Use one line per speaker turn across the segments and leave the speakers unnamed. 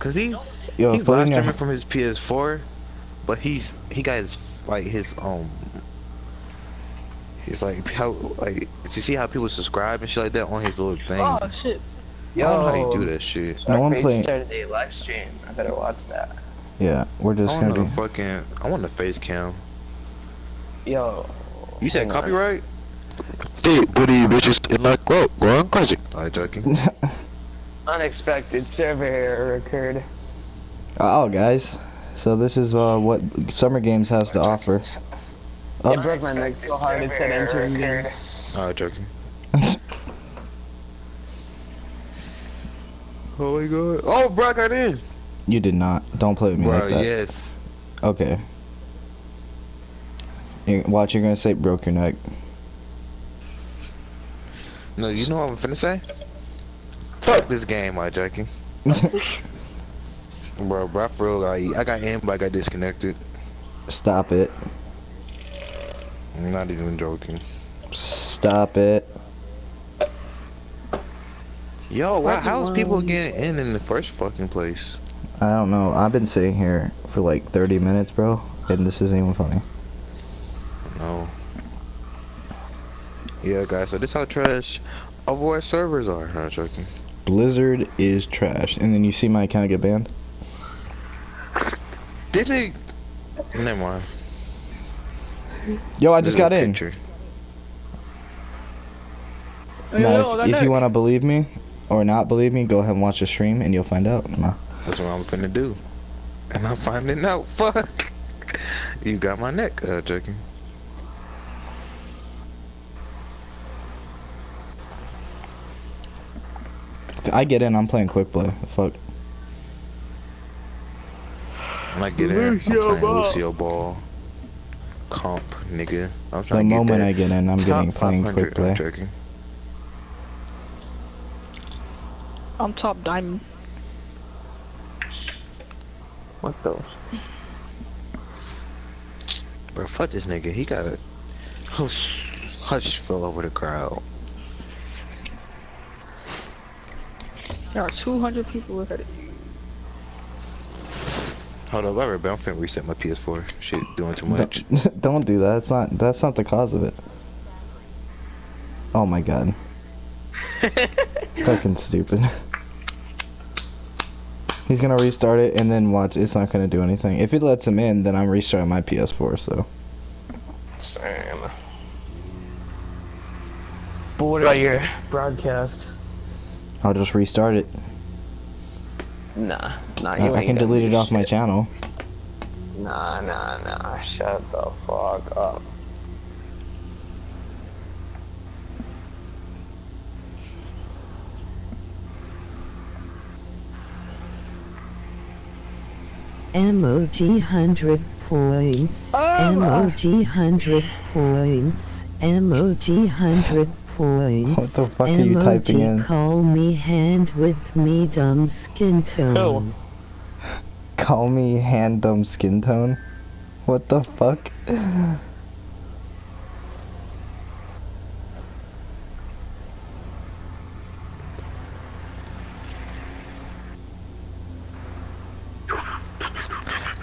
Cause
Yo,
he's
put
live
in your.
streaming from his PS4, but he got his like his he's like how like you see how people subscribe and shit like that on his little thing.
Oh shit.
I don't know how you do
Yo,
that shit.
No one
Starface
playing.
started a live stream. I better watch that.
Yeah, we're
I
just
want
gonna
the
be.
fucking I want the face cam.
Yo,
You said
hang on.
copyright? Thick booty bitches in my club going crazy. I'm joking.
Unexpected server error occurred.
Oh, guys. So this is what Summer Games has to offer. Oh.
It broke my neck so hard it said entering game.
I'm joking. Oh my god. Oh, bro, I got in.
You did not. Don't play with me
Bro,
like that.
yes.
Okay. Watch, you're gonna say broke your neck.
No, you know what I'm finna say? Fuck this game, I'm joking. Bro, for real, like, I got in, but I got disconnected.
Stop it.
I'm not even joking.
Stop it.
Yo, why, how's people getting in the first fucking place?
I don't know. I've been sitting here for like 30 minutes, bro, and this isn't even funny.
No. Yeah, guys, so this how trash Overwatch servers are. I'm joking.
Blizzard is trash. And then you see my account get banned?
This nigga... Never mind.
Yo, I just got in.
Picture.
Now, if you want to believe me or not believe me, go ahead and watch the stream and you'll find out. Nah.
That's what I'm finna do. And I'm finding out. Fuck. You got my neck. Joking.
If I get in, I'm playing quick play. Fuck.
When I get in, I'm playing Lucio Ball. Comp, nigga. I'm
The
trying to get
moment
that
I get in, I'm getting playing
500,
quick play.
I'm joking.
I'm top diamond.
What the?
Bro, fuck this nigga. He got it. Hush fell over the crowd.
There are 200 people ahead of you.
Hold up, I'm finna reset my PS4. Shit, doing too much.
Don't do that. That's not the cause of it. Oh my god. Fucking stupid. He's gonna restart it and then watch. It's not gonna do anything. If it lets him in, then I'm restarting my PS4. So.
Same. But what about your broadcast?
I'll just restart it.
Nah, you
I
ain't
can
gonna
delete
do
it off my
shit.
channel.
Nah. Shut the fuck up.
MOG 100 points. MOG 100 points. MOG 100 points.
What the fuck are you typing in?
Call me hand with me dumb skin tone.
Call me hand dumb skin tone? What the fuck?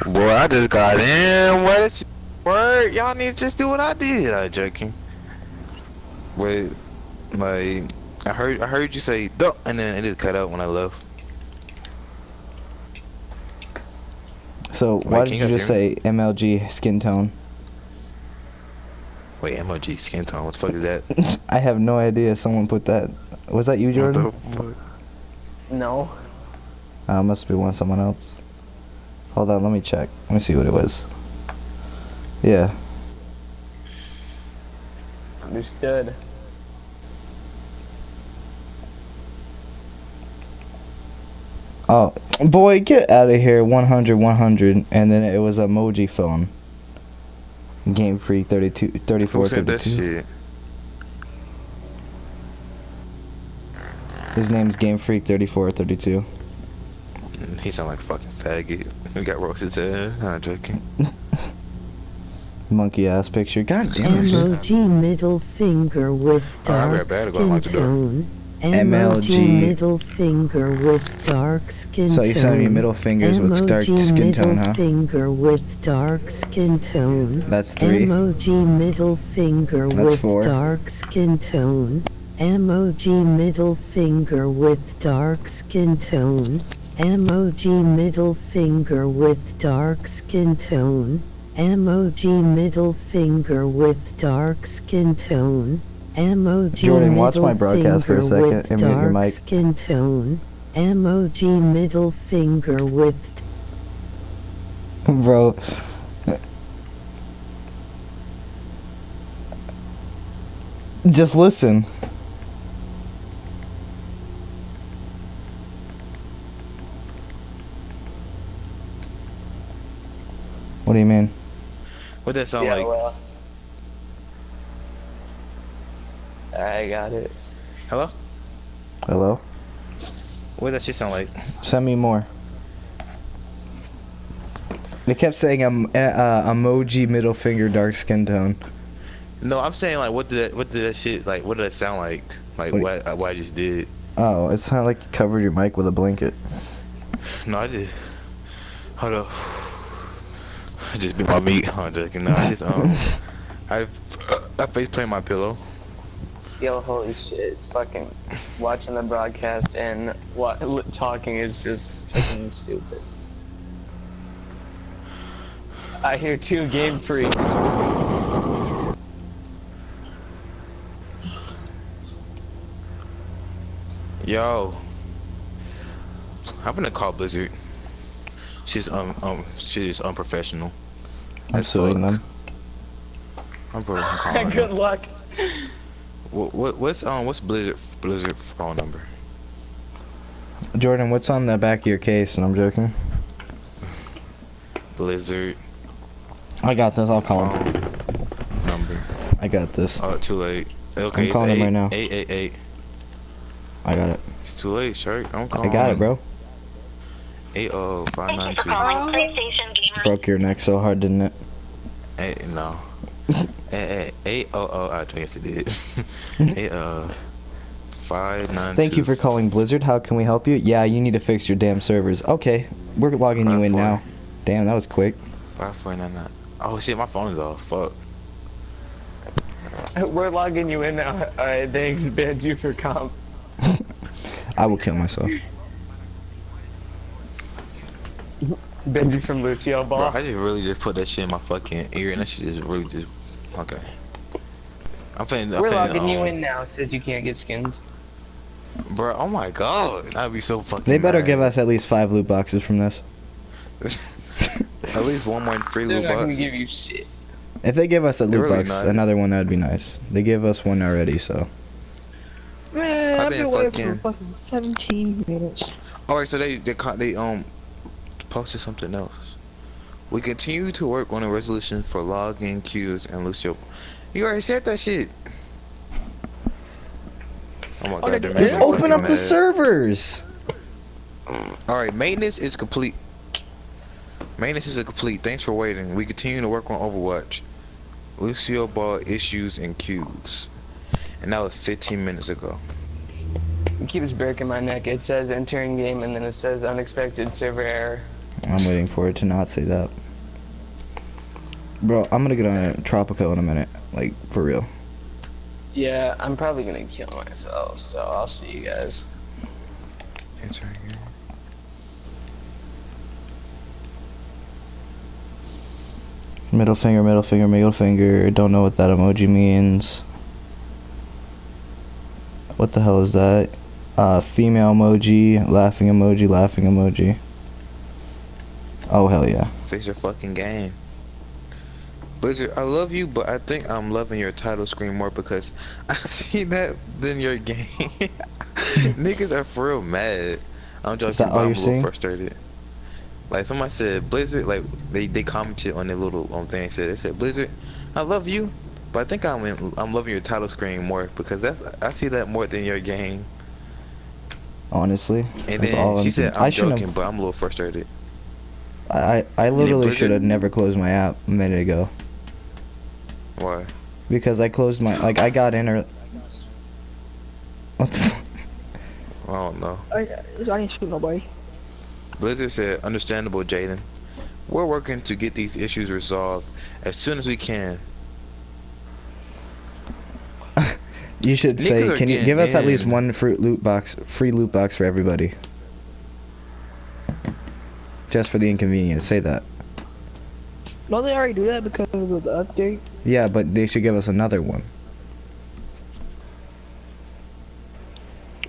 Boy, I just got in. What is word? Y'all need to just do what I did. I'm joking. Wait, like I heard you say duh, and then it just cut out when I left.
So why did you just say MLG skin tone?
Wait, MOG skin tone. What the fuck is that?
I have no idea. Someone put that. Was that you, Jordan?
What the fuck?
No.
Must be someone else. Hold on, let me check. Let me see what it was. Yeah.
Understood.
Oh, boy, get out of here. 100, 100, and then it was emoji phone. Game Freak 32, 34,
Who said that
32.
shit?
His name's Game Freak 34, 32.
He sound like a fucking faggot. He got roasted to I'm joking.
Monkey ass picture. God damn it.
MOG middle finger with
I
dark
better go out
skin
the door.
tone. Emoji
MLG.
middle finger with dark skin
So
tone.
you sending me middle fingers with dark
Emoji
skin tone,
middle
huh?
finger with dark skin tone.
That's 3.
Emoji middle finger
That's
with
4.
dark skin tone. Emoji middle finger with dark skin tone. Emoji middle finger with dark skin tone. Emoji middle finger with dark skin tone. Emoji
Jordan, watch
middle
my broadcast for a
finger
second
with
and mute your
dark
mic.
skin tone. Emoji middle finger with
Bro. Just listen. What do you mean?
What that sound
Yeah,
like?
well. I got it.
Hello?
Hello?
What that shit sound like?
Send me more. They kept saying emoji middle finger dark skin tone.
No, I'm saying like, what did that shit like? What did that sound like? Like what I just did?
Oh, it sounded like you covered your mic with a blanket.
No, I just hold up. I just bit my meat. I'm joking. No, I just I face plant my pillow.
Yo, holy shit, it's fucking watching the broadcast and talking is just fucking stupid. I hear 2 game freaks.
Yo, I'm gonna call Blizzard. She's unprofessional.
I'm
As
suing
fuck.
them.
I'm probably calling
Good
her.
luck.
What's Blizzard phone number?
Jordan, what's on the back of your case? And I'm joking.
Blizzard
I got this. I'll call him.
phone number.
I got this.
Oh, too late. Okay,
I'm calling him right now.
888.
I got it.
It's too late, Shark. I'm calling.
I got it, bro.
80592.
Broke your neck so hard, didn't it?
No. 800. I guess it did. 592.
Thank you for calling Blizzard. How can we help you? Yeah, you need to fix your damn servers. Okay, we're logging you in now. Damn, that was quick.
5499. Oh shit, my phone is off. Fuck.
We're logging you in now. Alright, they banned you for comp.
I will kill myself.
Banned you from Lucio
Bro,
Ball.
I just really just put that shit in my fucking ear and that shit is really just okay.
We're logging you in now. Says you can't get skins.
Bro, oh my god, that'd be so fucking.
They better
mad.
give us at least 5 loot boxes from this.
At least one more free
They're
loot
not gonna
box.
give you shit.
If they give us a
They're
loot
really
box,
not.
another one, that'd be nice. They gave us one already, so.
Man,
I've
I've
been
been waiting
fucking-
for fucking 17 minutes.
Alright, so they posted something else. We continue to work on a resolution for login queues and Lucio. You already said that shit. Oh my
Okay,
god, they're
just
Just
making me
open up
fucking
the
mad.
servers!
Alright, maintenance is complete. Maintenance is complete. Thanks for waiting. We continue to work on Overwatch. Lucio Ball issues and queues. And that was 15 minutes ago.
It keeps breaking my neck. It says entering game and then it says unexpected server error.
I'm waiting for it to not say that. Bro, I'm gonna get on a Tropico in a minute. Like, for real.
Yeah, I'm probably gonna kill myself, so I'll see you guys.
Entering game.
Middle finger, middle finger, middle finger. Don't know what that emoji means. What the hell is that? Female emoji, laughing emoji, laughing emoji. Oh, hell yeah.
Fix your fucking game. Blizzard, I love you, but I think I'm loving your title screen more because I see that than your game. Niggas are for real mad. I'm joking,
Is that
but
all
I'm a
you're
little
seeing?
frustrated. Like somebody said, Blizzard, like they commented on their little thing. They said, Blizzard, I love you, but I think I'm loving your title screen more because I see that more than your game.
Honestly.
And
that's
then
all
she said, I'm
shouldn't
joking, but I'm a little frustrated.
I literally
Blizzard?
should have never closed my app a minute ago.
Why?
Because I closed my, like, I got in or... What the fuck?
I don't know.
I didn't shoot nobody.
Blizzard said, understandable, Jaden. We're working to get these issues resolved as soon as we can.
You should
Niggas
say,
are
can you
getting
give us at least
in.
one free loot box for everybody? Just for the inconvenience, say that.
No, they already do that because of the update.
Yeah, but they should give us another one.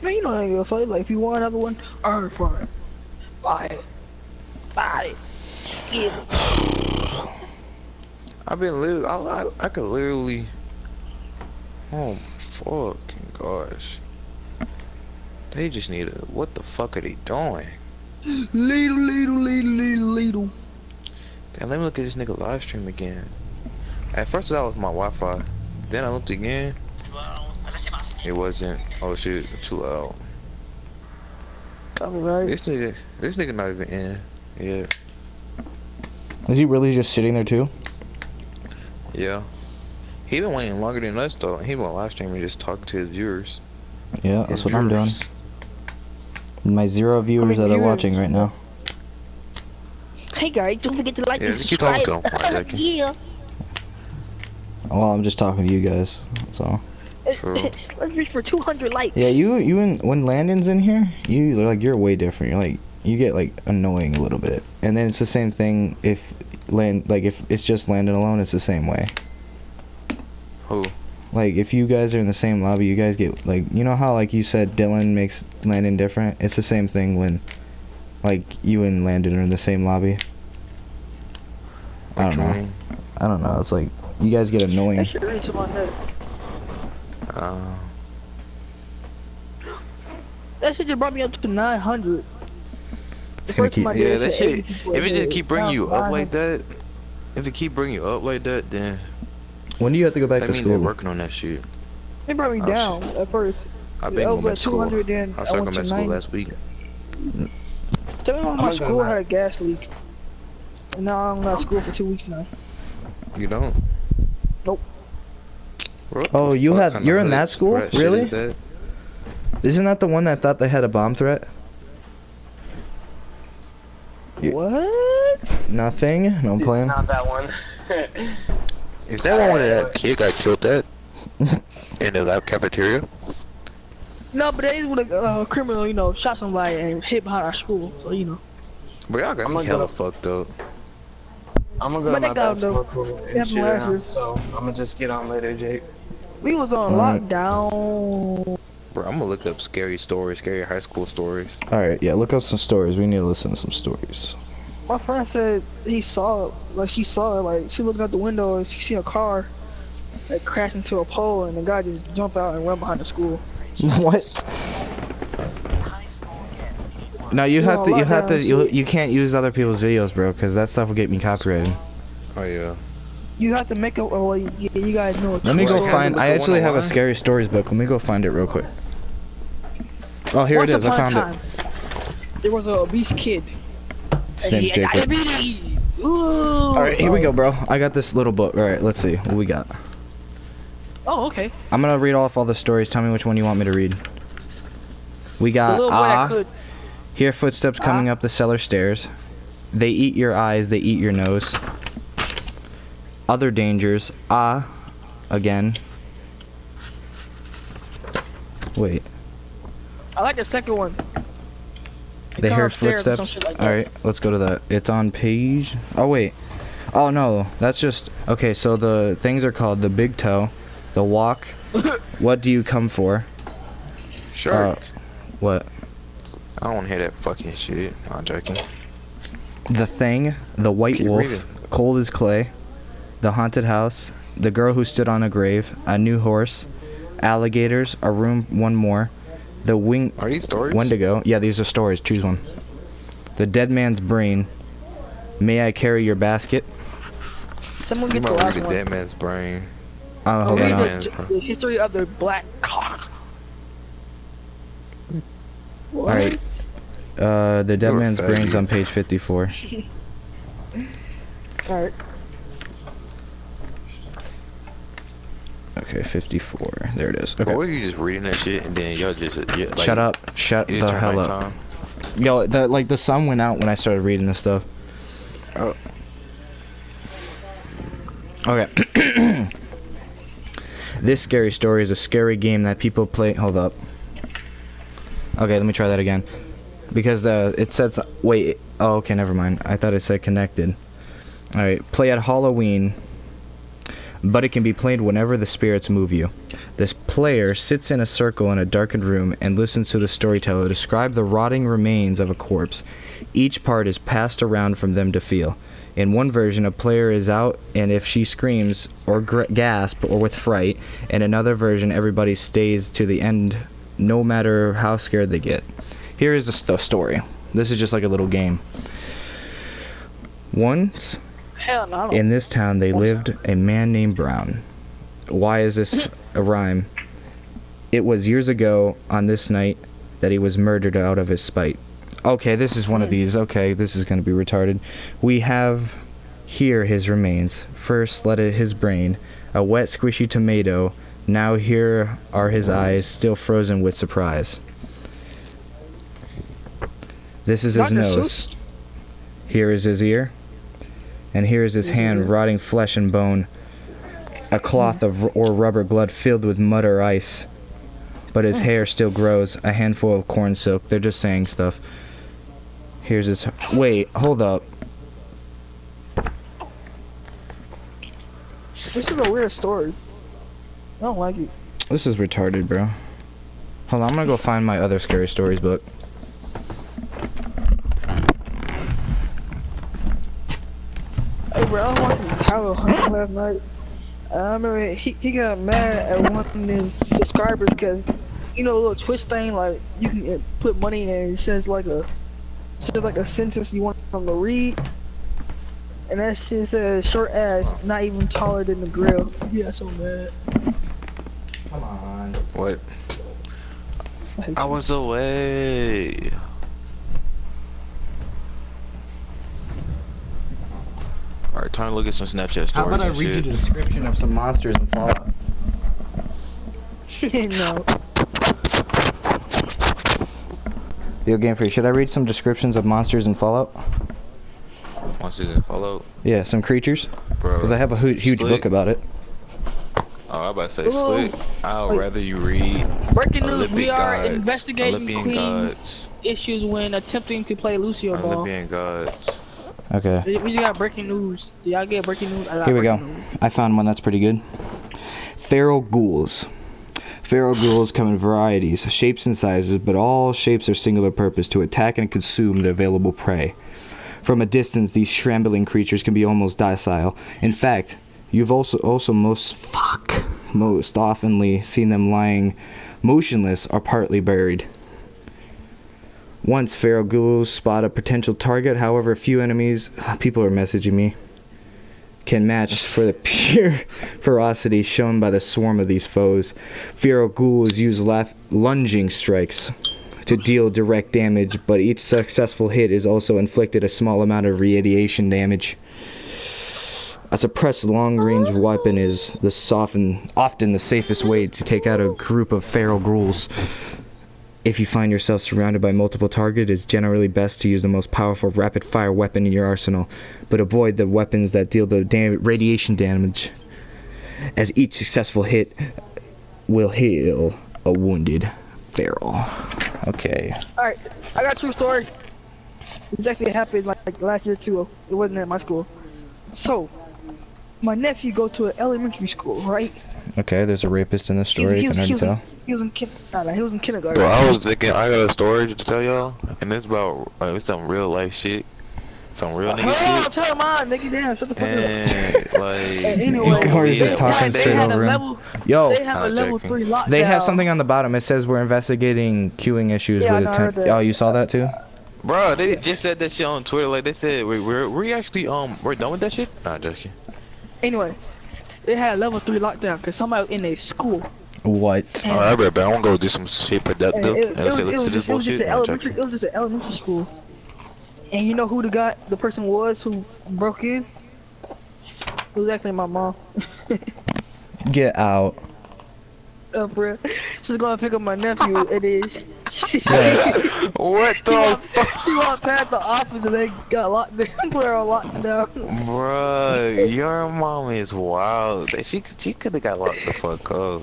Man, you know how you feel. Like, if you want another one, alright, fine. Buy it. Buy it. Give it.
I've been literally, I could literally, oh my fucking gosh. They just need a, what the fuck are they doing?
Ladle.
Damn, let me look at this nigga live stream again. At first that was my Wi-Fi. Then I looked again. It wasn't. Oh shit, too loud.
Copyright.
This nigga not even in. Yeah.
Is he really just sitting there too?
Yeah. He been waiting longer than us though. He been live streaming just talking to his viewers.
Yeah, that's what I'm doing. My 0 viewers that are watching right now.
Hey guys, don't forget to like
Yeah,
and
just keep talking
subscribe.
to him for a second.
Yeah.
Well, I'm just talking to you guys. That's all.
True.
Let's reach for 200 likes.
Yeah, when Landon's in here, you're way different. You're like, you get like annoying a little bit, and then it's the same thing if if it's just Landon alone, it's the same way.
Who?
Like if you guys are in the same lobby, you guys get like, you know how like you said Dylan makes Landon different. It's the same thing when like you and Landon are in the same lobby. I don't know. I don't know. It's like you guys get annoying.
That shit reach my neck. That shit just brought me up to 900. The first time I did
Yeah,
it
that
said 80
shit.
people
If it just
ahead.
keep bringing
Now
you up like
900.
that, if it keep bringing you up like that, then
When do you have to go back
that
to
means they're
school?
working on that shit.
They brought me
Oh,
down at first.
I've
I
been
was
going back
at
to school.
200, then
I
I
started
went
going
to
back to school
90.
last week.
Tell me when my
gonna
school
go
had a gas leak. And now I'm not at school for 2 weeks now.
You don't?
Nope.
What
Oh,
the
you
fuck
have-
kind
you're
of
in that
hood
school?
rat shit
Really?
is that?
Isn't that the one that thought they had a bomb threat? You-
What?
Nothing. No, I'm playing.
Not that one.
Is that one where that kid got killed at? In the lab cafeteria?
No, but they would a criminal, you know, shot somebody and hid behind our school. So, you know.
But y'all got
I'm
me
gonna
hella
go-
fucked up.
I'm gonna go
But
to
they
my
got
basketball
them,
court
They
and
have
shoot
them last
around,
year.
so I'm gonna just get on later, Jake.
We was on
Alright.
lockdown.
Bro, I'm gonna look up scary stories, scary high school stories.
Alright, yeah, look up some stories. We need to listen to some stories.
My friend said he saw it, like she saw it, like she looked out the window and she seen a car like crash into a pole and the guy just jumped out and run behind the school.
What? No, you have to, you can't use other people's videos, bro, because that stuff will get me copyrighted.
Oh yeah.
You have to make a, well, you guys know.
Let me
Well,
go
I can't
find,
look
I
at
actually
one
have a
online.
scary stories book. Let me go find it real quick. Oh, here it is. I found it.
There was an obese kid.
His name's
He had
Jacob.
diabetes. Ooh.
Alright, here we go, bro. I got this little book. Alright, let's see what we got.
Oh, okay.
I'm gonna read off all the stories. Tell me which one you want me to read. We
The
got
little boy that could.
hear footsteps coming up the cellar stairs. They eat your eyes, they eat your nose. Other dangers. Again. Wait.
I like the second one.
They
come
heard
upstairs or some
footsteps.
shit like that.
Alright, let's go to that. It's on page. Oh, wait. Oh, no. That's just. Okay, so the things are called the big toe, the walk. What do you come for?
Shark.
What?
I don't wanna hear that fucking shit. I'm joking.
The Thing, The White
Keep
Wolf,
reading.
Cold as Clay, The Haunted House, The Girl Who Stood on a Grave, A New Horse, Alligators, A Room One More, The Wing...
Are these stories?
Wendigo. Yeah, these are stories. Choose one. The Dead Man's Brain, May I Carry Your Basket?
Someone
You
get the
might
last
read a
one.
dead man's brain.
Hold
Read
on.
Yeah.
the history of the black cock. What?
Alright. The Dead
You're a
Man's Brain's
faggot.
on page 54.
Alright.
Okay, 54. There it is. Okay.
Or were you just reading that shit and then y'all just like,
Shut up. Shut
you
the
just turn
hell up.
nighttime?
Yo, the sun went out when I started reading this stuff.
Oh.
Okay. This scary story is a scary game that people play. Hold up. Okay, let me try that again. Because it says. Wait. Oh, okay, never mind. I thought it said connected. Alright, play at Halloween. But it can be played whenever the spirits move you. This player sits in a circle in a darkened room and listens to the storyteller describe the rotting remains of a corpse. Each part is passed around from them to feel. In one version, a player is out, and if she screams or gasps or with fright, in another version, everybody stays to the end, no matter how scared they get. Here is the story. This is just like a little game. Once,
Hell no.
in this town, they lived a man named Brown. Why is this a rhyme? It was years ago on this night that he was murdered out of his spite. Okay, this is one of these. Okay, this is going to be retarded. We have here his remains. First, his brain, a wet, squishy tomato. Now here are his eyes, still frozen with surprise. This is his nose. Here is his ear. And here is his hand, rotting flesh and bone. A cloth or rubber glove filled with mud or ice. But his hair still grows. A handful of corn silk. They're just saying stuff. Here's his... Wait, hold up.
This is a weird story. I don't like it.
This is retarded, bro. Hold on, I'm gonna go find my other scary stories book.
Hey bro, I was watching Tyler Hunt last night. I remember he got mad at one of his subscribers because, you know, a little Twitch thing, like you can put money and it says like a sentence you want them to read, and that shit says short ass, not even taller than the grill. Yeah, so mad.
Come on.
What? I was away. Alright, time to look at some Snapchat stories.
How about I read you the description of some monsters in Fallout?
No.
Yo, Game Freak, should I read some descriptions of monsters in Fallout?
Monsters in Fallout?
Yeah, some creatures.
Bro.
Because I have a huge book about it.
Oh, I'm about to say, Slick, I'd rather you read
Breaking news,
Olympic
we are
gods,
investigating
Olympian
Queen's
gods,
issues when attempting to play Lucio Ball.
Olympian gods.
Okay.
We just got breaking news. Do y'all get breaking news?
Here we go. I found one that's pretty good. Feral ghouls. Feral ghouls come in varieties, shapes and sizes, but all shapes are singular purpose, to attack and consume the available prey. From a distance, these shambling creatures can be almost docile. In fact, you've also most oftenly seen them lying motionless or partly buried. Once feral ghouls spot a potential target, however, few enemies, people are messaging me, can match for the pure ferocity shown by the swarm of these foes. Feral ghouls use lunging strikes to deal direct damage, but each successful hit is also inflicted a small amount of radiation damage. A suppressed long-range weapon is often the safest way to take out a group of feral ghouls. If you find yourself surrounded by multiple targets, it's generally best to use the most powerful rapid-fire weapon in your arsenal, but avoid the weapons that deal the radiation damage, as each successful hit will heal a wounded feral. Okay.
Alright, I got a true story. This actually happened like last year too. It wasn't at my school. So, my nephew go to an elementary school, right?
Okay, there's a rapist in this story, you can already tell.
He was in kindergarten.
Bro, I was thinking, I got a story to tell y'all, and it's about, it's some real life shit. Some real nigga shit.
Tell mine, nigga, damn, shut the fuck
and,
up.
like,
Anyway,
Corey's just talking straight over him. Yo,
they have a level 3 lockdown.
they have something on the bottom. It says we're investigating queuing issues with attempt. Oh, you saw that too?
Bro, they just said that shit on Twitter. Like, they said, we're actually, we're done with that shit? Nah, joking.
Anyway, they had a level 3 lockdown because somebody in a school.
What?
Alright, bro, I'm gonna go do some shit productive.
It was just an elementary school. And you know who the person was who broke in? It was actually my mom.
Get out.
For real. She's gonna pick up my nephew, and then
What the
she walked past the office and they got locked down, put her on lockdown.
Bruh, your mom is wild. She could have got locked the fuck up.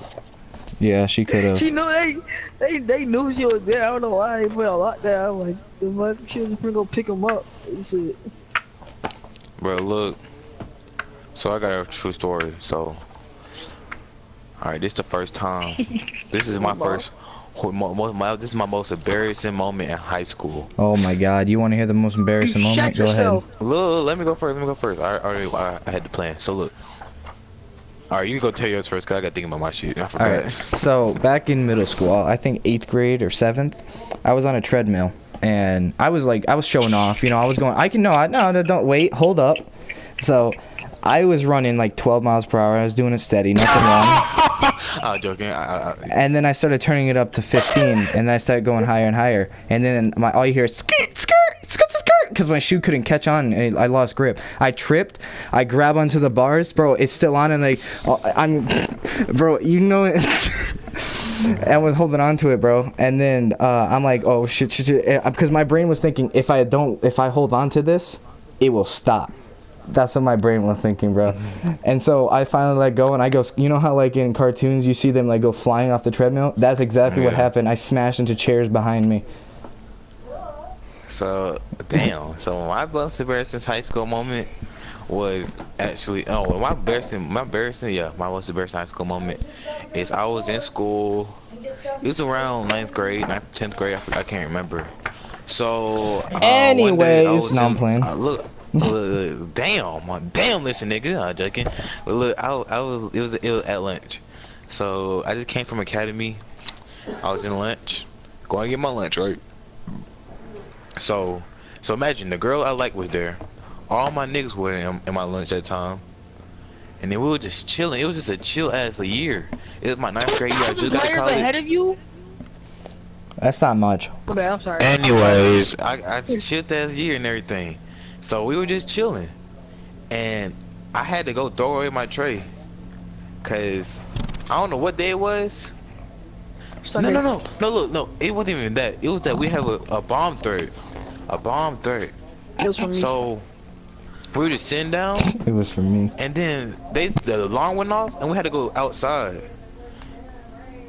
Yeah, she could have.
She knew they knew she was there. I don't know why they put her on lockdown. Like the fuck, she was gonna go pick him up and shit.
Bro, look. So I got a true story. So, alright, this is the first time. This is my first. This is my most embarrassing moment in high school.
Oh my god, you want to hear the most embarrassing
You
moment?
shut
Go
yourself.
ahead.
Look, let me go first. I had the plan. So look. Alright, you can go tell yours first, cause I got thinking about my shit. I forgot.
Alright, so back in middle school, I think 8th grade or 7th, I was on a treadmill, and I was showing off, you know, I was going, no, don't, wait, hold up. So, I was running like 12 miles per hour, I was doing it steady, nothing wrong.
I'm joking.
And then I started turning it up to 15, and then I started going higher and higher, and then all you hear is skirt, skirt, skirt, skirt, because my shoe couldn't catch on, and I lost grip. I tripped, I grabbed onto the bars, bro, it's still on, and like, bro, you know it. I was holding on to it, bro, and then I'm like, oh shit, because my brain was thinking, if I hold on to this, it will stop. That's what my brain was thinking, bro. And so I finally let go, and I go, you know how like in cartoons you see them like go flying off the treadmill? That's exactly what happened. I smashed into chairs behind me.
So, damn. So my most embarrassing high school moment was actually, my most embarrassing high school moment is I was in school. It was around 9th grade, 10th grade. I can't remember. So,
anyways, no, I'm playing.
Damn, listen, nigga, I'm joking. But look, it was at lunch. So I just came from academy. I was in lunch, going to get my lunch, right? So imagine the girl I like was there. All my niggas were in my lunch at the time, and then we were just chilling. It was just a chill ass a year. It was my 9th grade year. I just got to college.
Ahead of you?
That's not much.
Okay, I'm sorry.
Anyways, I chilled that year and everything. So we were just chilling, and I had to go throw away my tray, cause I don't know what day it was. No, it wasn't even that. It was that we have a bomb threat,
It was from me.
So we were just sitting down,
It was for me.
and then the alarm went off, and we had to go outside.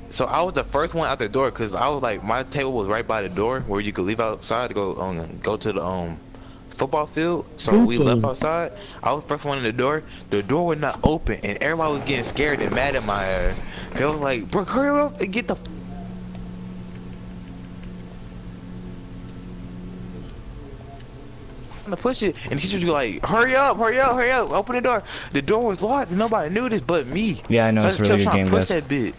So I was the first one out the door, cause I was like, my table was right by the door where you could leave outside to go to the football field. So we left outside. I was the first one in the door. The door was not open, and everybody was getting scared and mad at my ass. They was like, bro, hurry up and get the to push it, and the teachers were like, hurry up, open the door. The door was locked, and nobody knew this but me.
Yeah, I know,
so
it's a really good game,
push
guys.
that bit.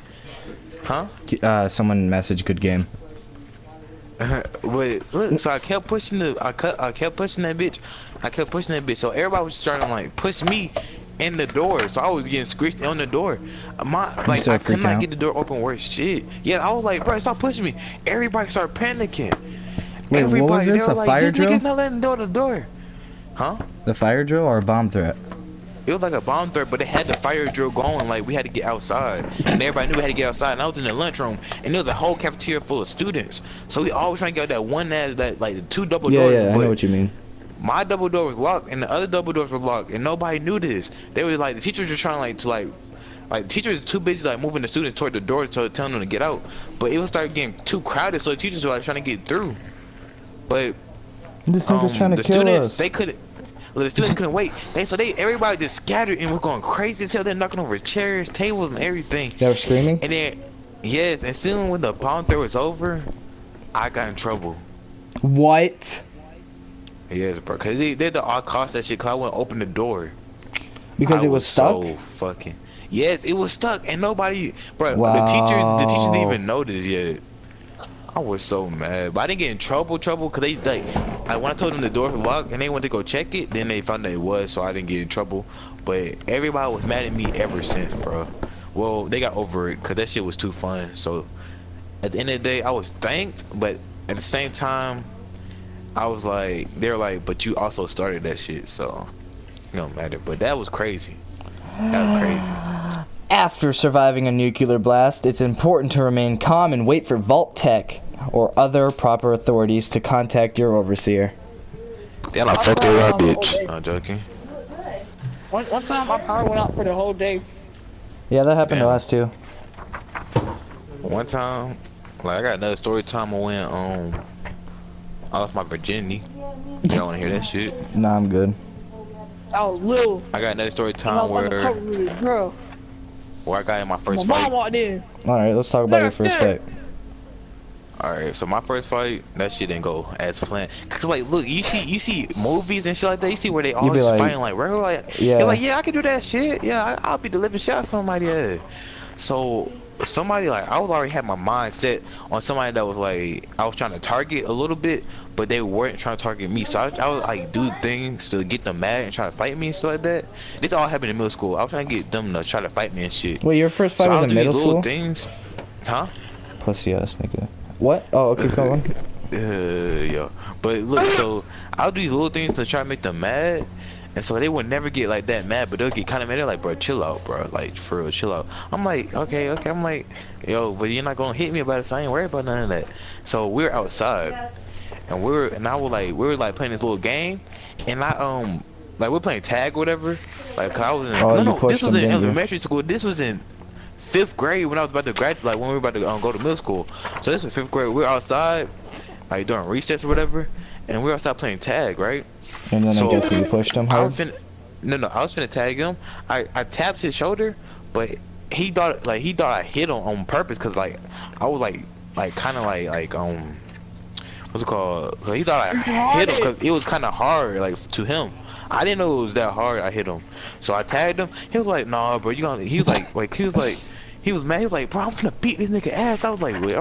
Huh?
Someone messaged good game.
But look, so I kept pushing that bitch. So everybody was starting to like push me in the door. So I was getting squished on the door. I could not get the door open worth shit. Yeah, I was like, bro, stop pushing me. Everybody started panicking.
Wait, what was this? A fire drill?
This nigga's not letting the door. Huh?
The fire drill or a bomb threat?
It was like a bomb threat, but they had the fire drill going. Like we had to get outside, and everybody knew we had to get outside. And I was in the lunchroom, and there was a whole cafeteria full of students. So we always trying to get out that one like the two double doors.
Yeah, I know what you mean.
My double door was locked, and the other double doors were locked, and nobody knew this. They were like, the teachers were trying like the teachers were too busy like moving the students toward the door to telling them to get out. But it was started getting too crowded, so the teachers were like trying to get through. But
this nigga's trying to
the
kill
students,
us.
they couldn't. Well, the students couldn't wait. Everybody just scattered and were going crazy until they're knocking over chairs, tables, and everything.
They were screaming?
And then, yes, and soon when the bomb threat was over, I got in trouble.
What?
Yes, bro, cause they did the all cost that shit. Cause I wouldn't open the door.
Because it was stuck?
So fucking. Yes, it was stuck, and nobody, bro.
Wow.
The teacher didn't even notice yet. I was so mad, but I didn't get in trouble, cause they like when I told them the door was locked and they went to go check it, then they found that it was, so I didn't get in trouble. But everybody was mad at me ever since, bro. Well, they got over it, cause that shit was too fun. So at the end of the day, I was thanked, but at the same time, I was like, they're like, but you also started that shit, so it don't matter. But that was crazy. That was crazy.
After surviving a nuclear blast, it's important to remain calm and wait for Vault Tech or other proper authorities to contact your overseer.
Yeah, like fuck that bitch. I'm joking.
One time my power went out for the whole day.
Yeah, that happened to
Damn.
us too.
One time, like I got another story time I went I lost my virginity. Y'all wanna hear that shit?
Nah, I'm good.
I was little.
I got another story
I
time
was undercover with a girl.
where I got in my
My
first
mom
fight.
walked in.
Alright, let's talk about your first fight.
Alright, so my first fight, that shit didn't go as planned. Cause like, look, you see movies and shit like that. You see where they all
be
just
like-
fighting like regular, like
Yeah.
you're like, yeah, I can do that shit. Yeah, I'll be the living shit out of somebody else. So somebody like I was already had my mind set on somebody that was like I was trying to target a little bit, but they weren't trying to target me. So I would like do things to get them mad and try to fight me and stuff like that. This all happened in middle school. I was trying to get them to try to fight me and shit.
Wait, your first fight
So I
was
would
in
do these
middle
little
school?
things, huh?
Pussy ass nigga. What? Oh, okay, go on.
Yeah. But look, so I'll do these little things to try to make them mad, and so they would never get like that mad, but they'll get kind of mad. They're like, bro, chill out, bro. Like, for real, chill out. I'm like, okay. I'm like, yo, but you're not gonna hit me about it, so I ain't worried about none of that. So we're outside, and we were playing this little game, and like we're playing tag or whatever. Like, cause I was in this was in elementary school. This was in 5th grade when I was about to graduate, like when we were about to go to middle school. So this was 5th grade. We were outside, like during recess or whatever, and we were outside playing tag, right?
And then
So,
I guess you pushed him hard.
I was finna tag him. I tapped his shoulder, but he thought I hit him on purpose, cause like I was like kind of like what's it called? He thought I hit him cause it was kind of hard like to him. I didn't know it was that hard. I hit him, so I tagged him. He was like, "Nah, bro, you gonna?" He was like he was mad. He was like, "Bro, I'm gonna beat this nigga ass." I was like, wait.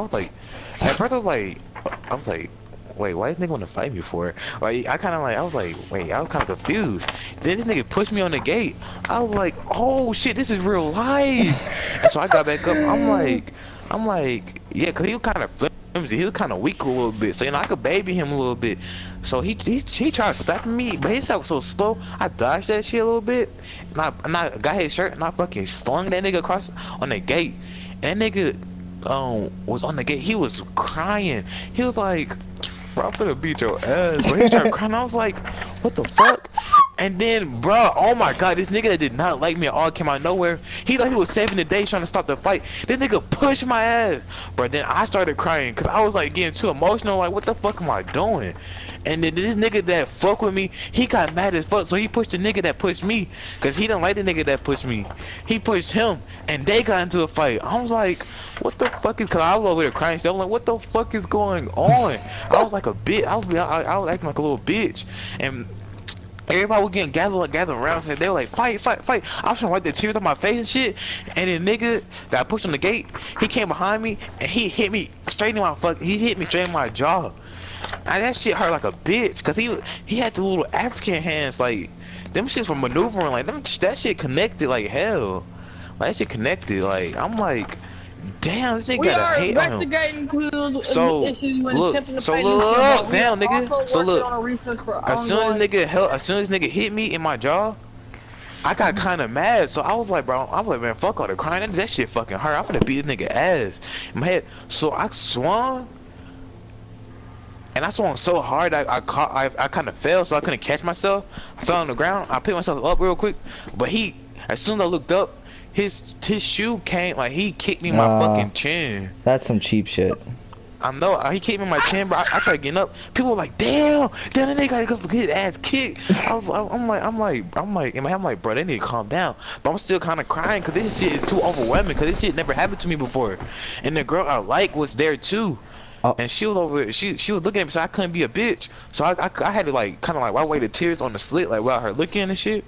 At first I was like, wait, why this nigga wanna fight me for it? Like, I was kind of confused. Then this nigga pushed me on the gate. I was like, oh shit, this is real life. And so I got back up. I'm like, yeah, cause he was kind of flimsy. He was kind of weak a little bit. So, you know, I could baby him a little bit. So he tried slapping me, but his shot was so slow. I dodged that shit a little bit. And I got his shirt and I fucking slung that nigga across on the gate. And that nigga was on the gate. He was crying. He was like, bro, I'm finna beat your ass. But he started crying. I was like, what the fuck? And then, bro, oh my god, this nigga that did not like me at all came out of nowhere. He thought he was saving the day trying to stop the fight. This nigga pushed my ass. But then I started crying because I was like getting too emotional. Like, what the fuck am I doing? And then this nigga that fuck with me, he got mad as fuck. So he pushed the nigga that pushed me because he didn't like the nigga that pushed me. He pushed him and they got into a fight. I was like, what the fuck is, because I was over there crying still. I'm like, what the fuck is going on? I was like a bitch. I was acting like a little bitch. And everybody was getting gathered around, so they were like, fight. I was trying to wipe the tears on my face and shit. And the nigga that I pushed on the gate, he came behind me and he hit me straight in my jaw. And that shit hurt like a bitch, cause he had the little African hands, like them shits were maneuvering, like that shit connected like hell. Like that shit connected, like I'm like, damn, this nigga got a hate on him. So look, damn nigga. So look, as soon as nigga hit me in my jaw, I got kind of mad. So I was like, bro, man, fuck all the crying. That shit fucking hurt. I'm gonna beat this nigga ass in my head. So I swung. And I swung so hard I kind of fell, so I couldn't catch myself. I fell on the ground. I picked myself up real quick, but as soon as I looked up, his shoe came, like he kicked me in my fucking chin.
That's some cheap shit.
I know, he kicked me in my chin, but I tried getting up. People were like, damn, that nigga gotta go get his ass kicked. I'm like, bro, they need to calm down. But I'm still kind of crying because this shit is too overwhelming, because this shit never happened to me before. And the girl I like was there too. And she was over. She was looking at me, so I couldn't be a bitch. So I had to like kind of like wipe away the tears on the slit, like while her looking and shit.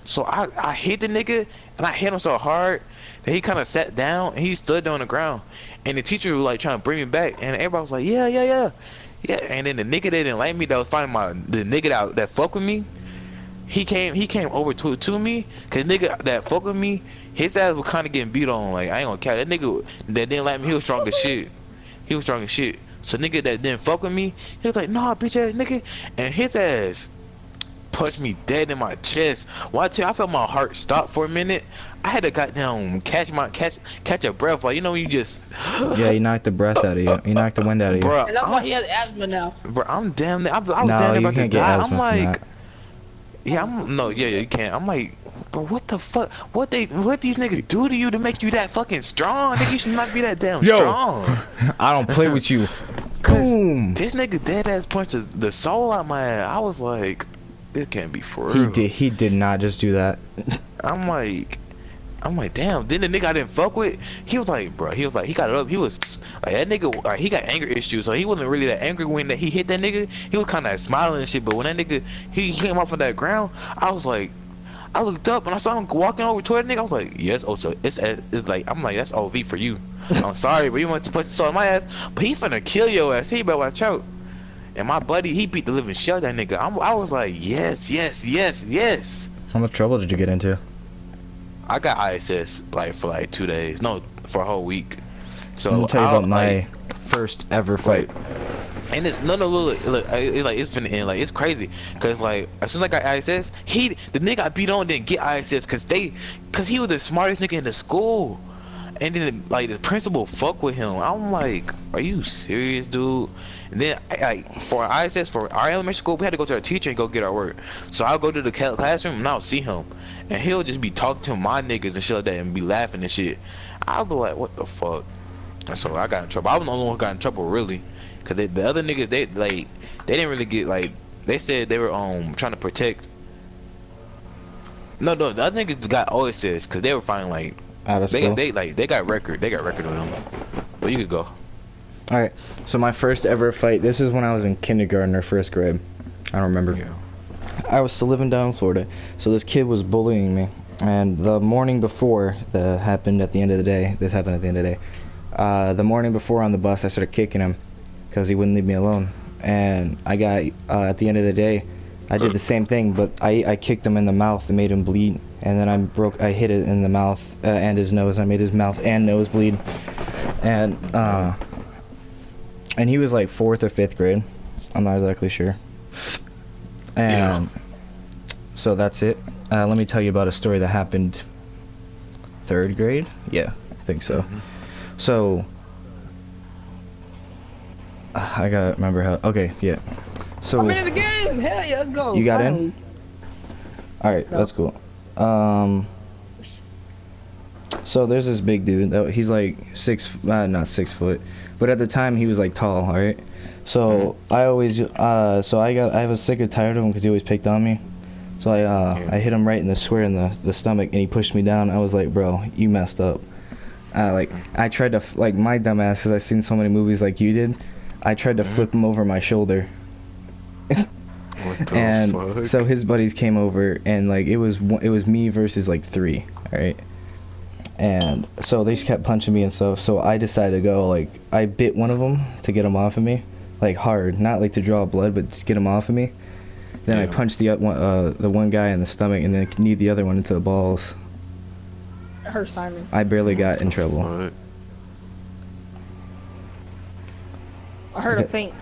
So I hit the nigga and I hit him so hard that he kind of sat down and he stood on the ground. And the teacher was like trying to bring me back, and everybody was like, yeah. And then the nigga that didn't like me, that was fighting the nigga that fuck with me, he came over to me, cause nigga that fuck with me, his ass was kind of getting beat on. Like, I ain't gonna count that nigga that didn't like me. He was strong as shit. So nigga that didn't fuck with me, he was like, nah, bitch ass nigga. And his ass punched me dead in my chest. Well, I felt my heart stop for a minute. I had to goddamn catch a breath. Like, you know, when you just
Yeah, he knocked the breath out of you. He knocked the wind out of you.
bro.
And that's why he has asthma now.
Bro, I'm damn. I was
No,
damn near
you
about to
can't get
die.
asthma
I'm
from
like,
that.
yeah, you can't. I'm like, bro, what the fuck? What these niggas do to you to make you that fucking strong? Nigga, you should not be that damn
Yo,
strong.
I don't play with you.
Cause
Boom.
this nigga dead ass punched the soul out my ass. I was like, this can't be for real.
He did not just do that.
I'm like, damn. Then the nigga I didn't fuck with, he was like, bro, he got it up. He was like, that nigga, like, he got anger issues, so he wasn't really that angry when he hit that nigga. He was kind of smiling and shit. But when that nigga, he came off of that ground, I was like, I looked up and I saw him walking over toward the nigga. I was like, yes, oh, so it's like, I'm like, that's OV for you. I'm sorry, but you want to put the soul in my ass, but he finna kill your ass. He better watch out. And my buddy, he beat the living shit out of that nigga. I was like, yes, yes, yes, yes.
How much trouble did you get into?
I got ISS like for like 2 days. No, for a whole week. So
Let me tell you about my
like,
first ever fight.
and it's look, it's been in like it's crazy because like as soon as I got ISS, the nigga I beat on didn't get ISS because he was the smartest nigga in the school. And then like the principal fuck with him. I'm like, are you serious, dude? And then like for ISS for our elementary school, we had to go to our teacher and go get our work. So I'll go to the classroom and I'll see him, and he'll just be talking to my niggas and shit like that and be laughing and shit. I'll be like, what the fuck? And so I got in trouble. I was the only one who got in trouble really, cause the other niggas they didn't really get like they said they were trying to protect. No, the other niggas got OSS cause they were finding like.
Out of school.
They got record on them. But you could go.
Alright, so my first ever fight, this is when I was in kindergarten or first grade. I don't remember.
Yeah.
I was still living down in Florida, so this kid was bullying me. And the morning before that happened at the end of the day, the morning before on the bus, I started kicking him because he wouldn't leave me alone. And I got, at the end of the day, I did the same thing, but I kicked him in the mouth and made him bleed. And then I hit it in the mouth and his nose. I made his mouth and nose bleed. And he was like 4th or 5th grade. I'm not exactly sure. And so that's it. Let me tell you about a story that happened 3rd grade. Yeah, I think so. So I gotta remember how. Okay, yeah. So
I'm in the game. Hell yeah, let's go.
You got in? All right, that's cool. So there's this big dude. He's like not 6 foot, but at the time he was like tall. All right. So I always, I have a sick and tired of him because he always picked on me. So I hit him right in the square in the stomach, and he pushed me down. I was like, bro, you messed up. I tried to my dumb ass, because I've seen so many movies like you did. I tried to flip him over my shoulder.
What the
And
fuck?
so his buddies came over, and like it was me versus like 3, alright? And so they just kept punching me and stuff. So I decided to go, like, I bit one of them to get him off of me, like hard, not like to draw blood, but to get him off of me. Then I punched the one guy in the stomach, and then kneed the other one into the balls.
It hurt Simon.
I barely got in trouble.
What?
I heard a faint.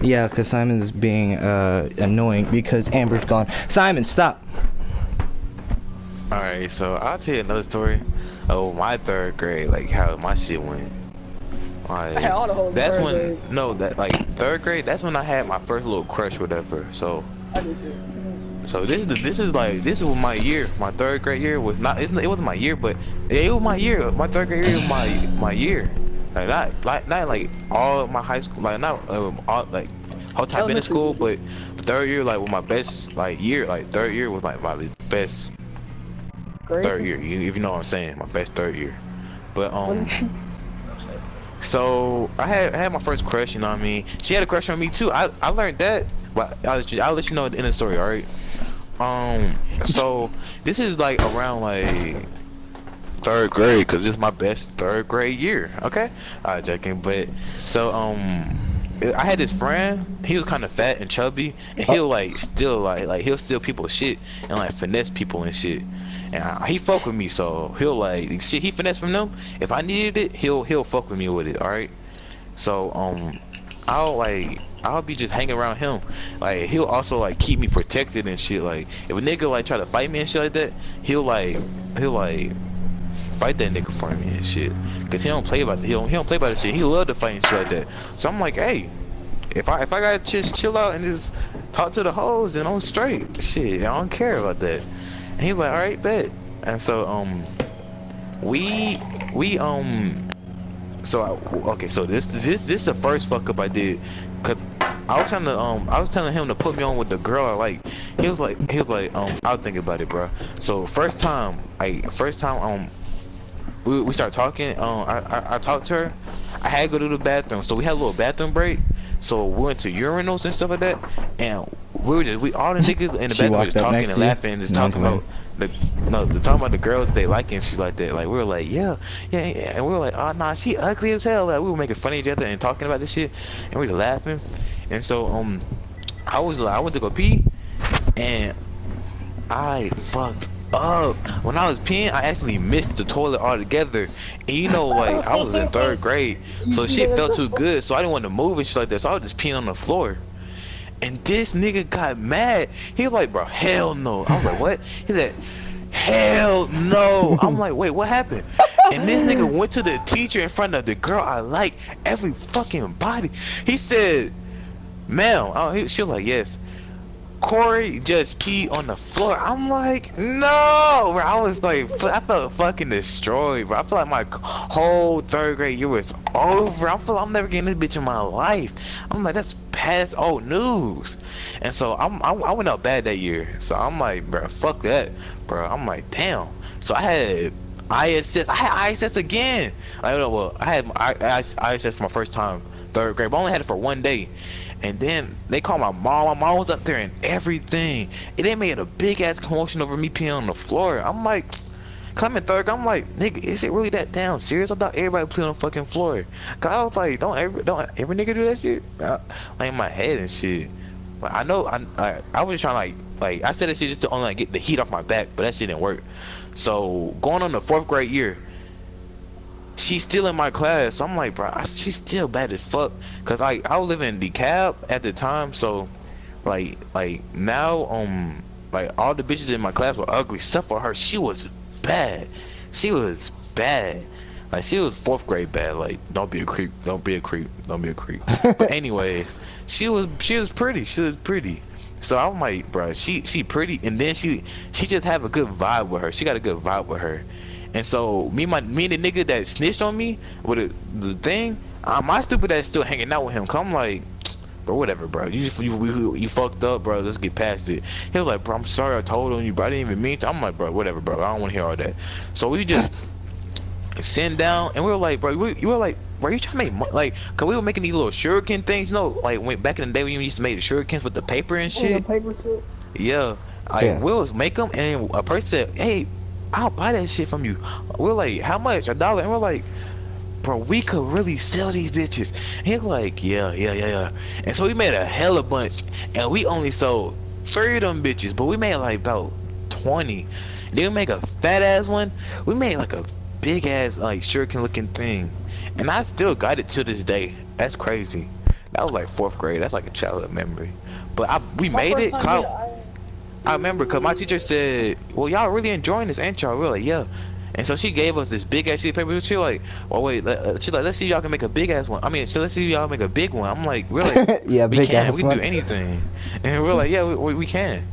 Yeah, because Simon's being annoying because Amber's gone. Simon, stop!
Alright, so I'll tell you another story. Oh, my 3rd grade, like how my shit went. Like,
I had all the whole
that's
third
when
grade.
no, that like 3rd grade. That's when I had my first little crush, whatever. So,
I did too.
so this was my year. My 3rd grade year was not. It wasn't my year, but it was my year. My 3rd grade year was my year. Like not like all my high school, like not all like whole time been in school, but 3rd year like was my best like year. Like 3rd year was like my best
Great.
3rd year. If you know what I'm saying, my best 3rd year. But so I had my first crush. You know what I mean? She had a crush on me too. I learned that, but I'll let you know in the story. All right. So this is like around like 3rd grade, cause this is my best 3rd grade year. Okay, I'm joking, but so I had this friend. He was kind of fat and chubby, and he'll like steal he'll steal people's shit and like finesse people and shit. And he fuck with me, so he'll like shit he finesse from them. If I needed it, he'll fuck with me with it. All right. So I'll be just hanging around him. Like he'll also like keep me protected and shit. Like if a nigga like try to fight me and shit like that, he'll like fight that nigga for me and shit. Cause he don't play about he don't play about the shit. He love to fight and shit like that. So I'm like, hey, if I gotta just chill out and just talk to the hoes, then I'm straight. Shit, I don't care about that. And he's like, all right, bet. And so we so okay, so this the first fuck up I did, cause I was telling him to put me on with the girl I like. He was like I'll think about it, bro. So first time we started talking. I talked to her. I had to go to the bathroom, so we had a little bathroom break. So we went to urinals and stuff like that, and we all the niggas in the bathroom were just talking and laughing, and just talking about talking about the girls they like and shit like that. Like we were like, yeah, and we were like, oh nah, she ugly as hell. Like we were making fun of each other and talking about this shit, and we were laughing. And so I went to go pee, and I fucked up. When I was peeing, I actually missed the toilet altogether. And you know, like, I was in 3rd grade, so shit felt too good, so I didn't want to move and shit like that, so I was just peeing on the floor. And this nigga got mad. He was like, bro, hell no. I was like, what? He said, hell no. I'm like, wait, what happened? And this nigga went to the teacher in front of the girl I like, every fucking body. He said, ma'am. She was like, yes. Corey just peed on the floor. I'm like, no, bro. I was like, I felt fucking destroyed, bro. I feel like my whole 3rd grade year was over. I feel like I'm never getting this bitch in my life. I'm like, that's past old news. And so I went out bad that year. So I'm like, bro, fuck that, bro. I'm like, damn. So I had ISS again. I don't know. Well, I had ISS for my first time, 3rd grade, but I only had it for 1 day. And then they called my mom. My mom was up there and everything. And they made a big ass commotion over me peeing on the floor. I'm like, cause I'm in 3rd grade. I'm like, nigga, is it really that damn serious? I thought everybody peed on the fucking floor. Cause I was like, don't every nigga do that shit? Like in my head and shit. But I know I was trying to like I said that shit just to only like get the heat off my back, but that shit didn't work. So going on the 4th grade year, she's still in my class. So I'm like, bro, she's still bad as fuck. Cause I was living in DeKalb at the time, so like now like all the bitches in my class were ugly except for her. She was bad. She was bad. Like she was 4th grade bad. Like don't be a creep. Don't be a creep. Don't be a creep. But anyway, she was pretty. She was pretty. So I'm like, bro, she pretty, and then she just have a good vibe with her. She got a good vibe with her. And so me and the nigga that snitched on me with the thing, my stupid ass still hanging out with him. Cause I'm like, bro, whatever, bro. You fucked up, bro. Let's get past it. He was like, bro, I'm sorry I told on you, bro. I didn't even mean to. I'm like, bro, whatever, bro. I don't want to hear all that. So we just sitting down, and we were like, bro, you were like, bro, you trying to make money? Like, cause we were making these little shuriken things, you know, like back in the day when you used to make the shurikens with the paper and shit.
Paper shit.
Yeah, we'll make them, and a person said, hey, I'll buy that shit from you. We're like, how much? $1? And we're like, bro, we could really sell these bitches. And he was like, yeah. And so we made a hella bunch, and we only sold 3 of them bitches, but we made like about 20. Then we make a fat ass one. We made like a big ass like shuriken looking thing, and I still got it to this day. That's crazy. That was like 4th grade. That's like a childhood memory. But we made it. I remember because my teacher said, well, y'all really enjoying this, ain't y'all? We were like, yeah. And so she gave us this big ass sheet of paper. She like, well, wait, she's like, let's see if y'all can make a big ass one. I mean, so let's see if y'all make a big one. I'm like, really?
Yeah,
we
big
can.
ass
We can
one.
do anything. And we're like, yeah, we can.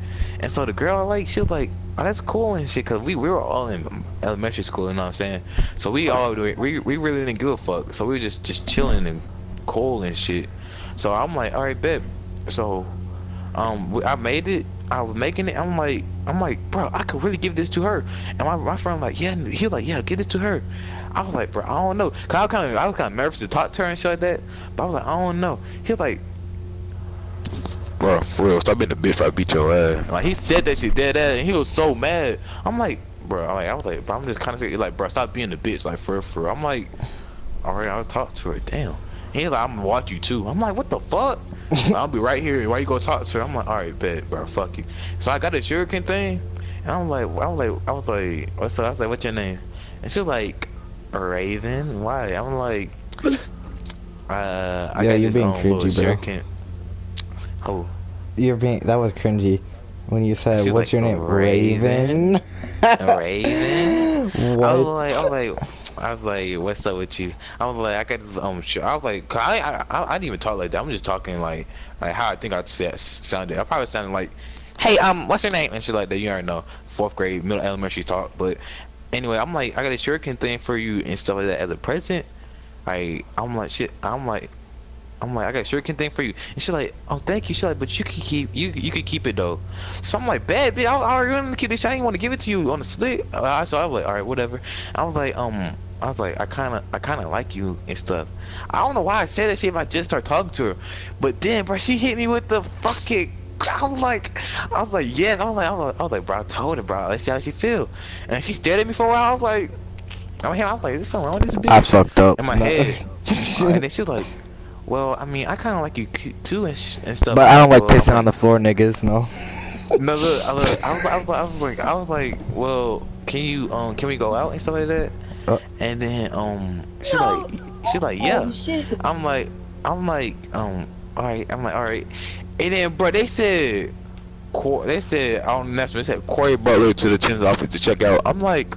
And so the girl, like, she was like, oh, that's cool and shit, because we were all in elementary school, you know what I'm saying? So we really didn't give a fuck. So we were just chilling and cool and shit. So I'm like, all right, bet. So I made it. I was making it. I'm like, bro, I could really give this to her. And my friend like, yeah. He was like, yeah, give this to her. I was like, bro, I don't know. Cause I was kind of nervous to talk to her and shit like that. But I was like, I don't know. He was like, bro, for real, stop being a bitch if I beat your ass. Like he said that shit dead ass, and he was so mad. I'm like, bro, I was like, bro, I'm just kind of like, bro, stop being a bitch, like for real. I'm like, all right, I'll talk to her. Damn. He's like, I'm gonna watch you too. I'm like, what the fuck? I'll be right here. Why you go talk to her? I'm like, all right, bet, bro, fuck you. So I got a shuriken thing, and I was like, what's up? I was like, what's your name? And she was like, Raven. Why? I'm like, I
Yeah,
got
you're
this
being
little
cringy, bro.
shuriken. Oh,
That was cringy. When you said,
she's
what's
like
your name? Raven?
Raven.
What?
I was like, what's up with you? I was like, I got this I was like, 'cause I didn't even talk like that. I'm just talking like how I think I sounded. I probably sounded like, hey, what's your name? And shit like that. You already know, fourth grade, middle elementary talk. But anyway, I'm like, I got a shuriken thing for you and stuff like that as a present. Like, I'm like, shit. I'm like, I got a shuriken thing for you. And she's like, oh, thank you. She's like, but you can keep, you can keep it though. So I'm like, bad bitch, I already want to keep this shit. I didn't want to give it to you on the slick. So I was like, all right, whatever. I was like, I kind of like you and stuff. I don't know why I said that shit if I just start talking to her. But then, bro, she hit me with the fucking. I was like, yes. I was like, bro, I told her, bro. Let's see how she feel. And she stared at me for a while. I was like, is something wrong with this bitch?
I fucked up.
In my head. And then she was like, well, I mean, I kind of like you too and stuff.
But I don't like
Well, I'm
pissing on the floor, niggas, no.
no, look, I was like, well, can we go out and stuff like that? And then, she's like, yeah.
Oh, shit.
I'm like, all right. I'm like, all right. And then, bro, they said, I don't know, they said Corey Butler to the tennis office to check out. I'm like,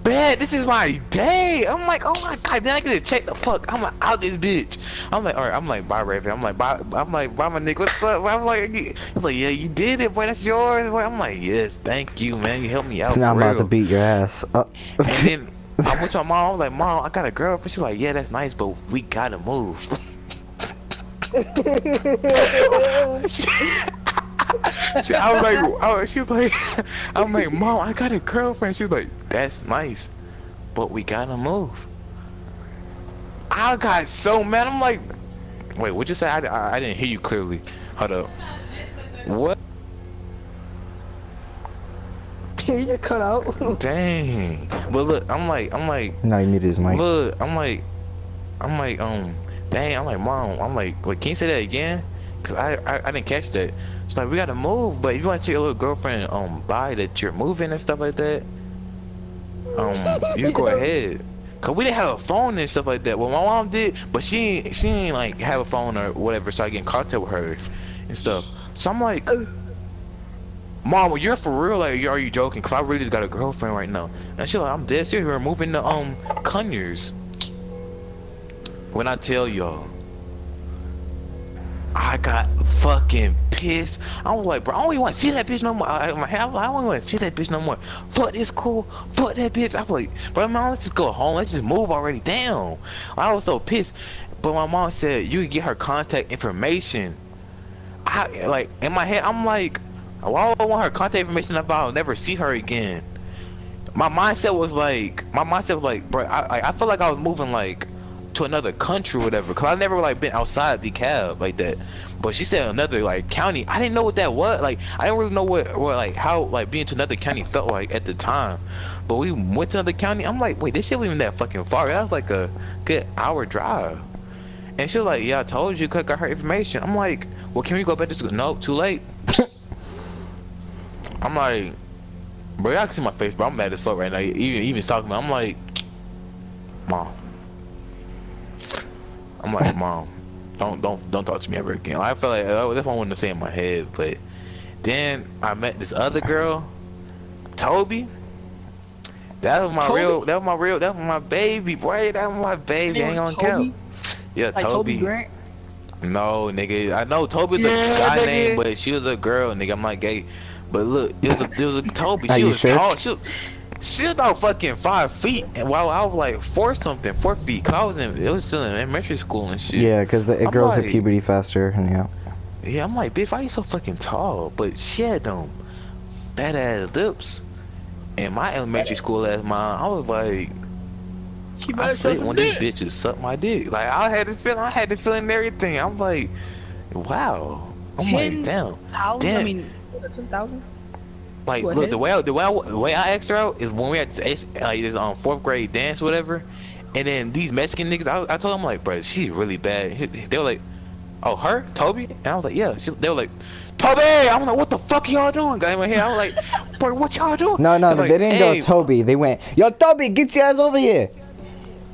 bad, this is my day. I'm like, oh my god, then I get to check the fuck. I'm like, out this bitch. I'm like, alright, I'm like, bye Raven. I'm like, bye my nigga, what's up? I'm like, he's like, yeah, you did it, boy, that's yours. Boy. I'm like, yes, thank you, man. You helped me out.
Now I'm
for
about
real.
to beat your ass.
And then I went to my mom, I was like, Mom, I got a girlfriend. She's like, yeah, that's nice, but we gotta move. I was like, she's like, I'm like, Mom, I got a girlfriend. She's like, that's nice, but we gotta move. I got so mad. I'm like, wait, what'd you say? I didn't hear you clearly. Hold up. What?
Can you cut out?
Dang. But look, I'm like,
No, he muted his mic.
look, I'm like, dang. I'm like, Mom. I'm like, wait, can you say that again? Cause I didn't catch that. She's like, we gotta move, but if you want to tell your little girlfriend by that you're moving and stuff like that, you go ahead. Cause we didn't have a phone and stuff like that. Well, my mom did, but she ain't like have a phone or whatever, so I get in contact with her and stuff. So I'm like, Mom, well, you're for real? Like, are you joking? Cause I really just got a girlfriend right now. And she's like, I'm dead serious. We're moving to Conyers. When I tell y'all, I got fucking pissed. I was like, bro, I don't even want to see that bitch no more. I don't even want to see that bitch no more. Fuck this cool. Fuck that bitch. I was like, bro, man, let's just go home. Let's just move already. Damn. I was so pissed. But my mom said you could get her contact information. Like, in my head, I'm like, why would I want her contact information if I'll never see her again? My mindset was like, bro, I felt like I was moving like to another country or whatever, cause I've never like been outside the cab like that. But she said another like county. I didn't know what that was. Like, I didn't really know what like how like being to another county felt like at the time. But we went to another county. I'm like, wait, this shit wasn't even that fucking far. That was like a good hour drive. And she was like, yeah, I told you, 'cause I got her information. I'm like, well, can we go back to school? Nope, too late. I'm like, bro, y'all can see my face, bro. I'm mad as fuck right now. Even talking about, I'm like, Mom. I'm like, Mom, don't talk to me ever again. I felt like that's what I wanted to say in my head. But then I met this other girl, Toby. That was my baby, boy. That was my baby. I ain't gonna count. Yeah,
Like Toby Grant?
No, nigga. I know Toby the guy name, but she was a girl, nigga. I'm not gay. But look, it was a Toby. She was tall. She was about fucking 5 feet, and while I was like 4 feet, cause it was still in elementary school and shit.
Yeah, cause the girls hit puberty faster, and yeah.
Yeah, I'm like, bitch, why you so fucking tall? But she had them fat ass lips. In my elementary school as mine, I was like, I slept when these bitches sucked my dick. Like, I had the feeling and everything. I'm like, wow. I'm like, damn.
I mean, 10,000?
Like, look, the way I asked her out is when we had this 4th grade dance, or whatever, and then these Mexican niggas, I told them, like, bro, she's really bad. They were like, oh, her, Toby, and I was like, yeah. They were like, Toby. I'm like, what the fuck y'all doing, guy? In here, I was like, bro, what y'all doing?
No,
like,
they didn't go Toby. They went, yo, Toby, get your ass over here.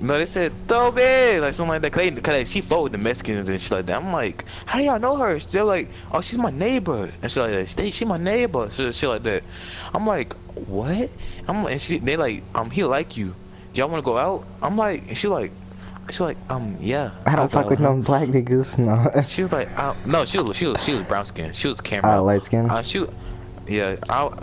No, they said throw me like something like that. Cause she fought with the Mexicans and shit like that. I'm like, how do y'all know her? They're like, oh, she's my neighbor and shit like that. She my neighbor, shit like that. I'm like, what? And they like, he like you. Y'all wanna go out? I'm like, and she's like, yeah.
I
I'll
don't
go
fuck
out
with
with
no
him.
black niggas. No.
She was like, no, she was brown skin. She was camera.
Light skin.
Yeah,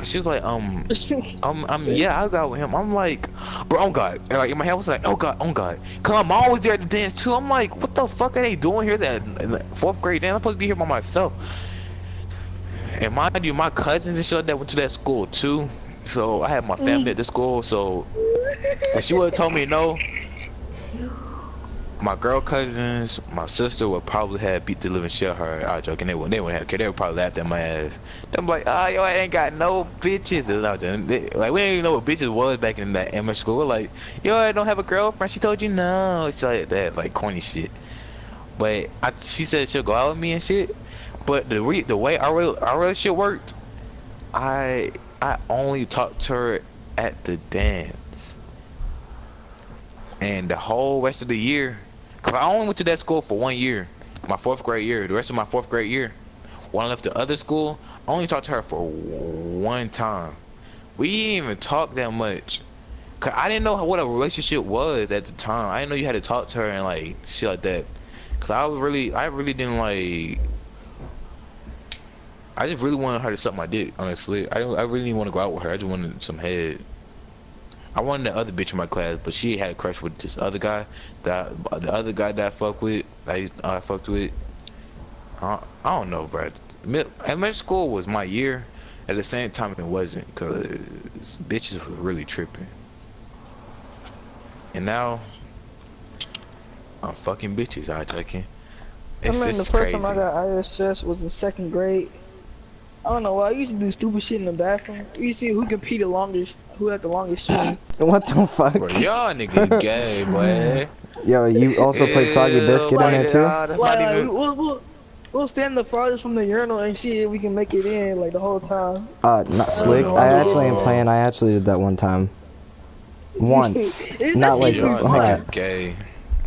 she was like, yeah, I'll go out with him. I'm like, bro, oh God. And like in my head I was like, oh God, oh God. Cause my mom was there at the dance too. I'm like, what the fuck are they doing here? That in the 4th grade dance? I'm supposed to be here by myself. And mind you, my cousins and shit like that went to that school too. So I had my family at the school. So if she would have told me no, my girl cousins, my sister would probably have beat the living shit out of her. I was joking. They wouldn't have cared. They would probably laughed at my ass. I'm like, oh, yo, I ain't got no bitches. Like, we didn't even know what bitches was back in that MH school. We're like, yo, I don't have a girlfriend. She told you no. It's like that, like corny shit. But she said she'll go out with me and shit. But the way our relationship worked, I only talked to her at the dance. And the whole rest of the year, cause I only went to that school for 1 year, my 4th grade year. The rest of my 4th grade year, when I left the other school, I only talked to her for 1 time. We didn't even talk that much, cause I didn't know what a relationship was at the time. I didn't know you had to talk to her and like shit like that. Cause I really didn't like. I just really wanted her to suck my dick. Honestly, I really didn't want to go out with her. I just wanted some head. I wanted the other bitch in my class, but she had a crush with this other guy. The other guy that I fucked with, I fucked with. I don't know, bro. Elementary school was my year. At the same time, it wasn't, cause bitches were really tripping. And now, I'm fucking bitches. I checking.
I remember the first time I got ISS was in 2nd grade. I don't know why. I used to do stupid shit in the bathroom. We used to see who could pee the longest, who had the longest swing.
What the fuck?
Bro, y'all niggas gay, boy.
Yo, you also played Soggy Biscuit in there too?
We'll stand the farthest from the urinal and see if we can make it in, like, the whole time.
Not slick. I actually ain't playing. I actually did that one time. Once. Not like,
gay.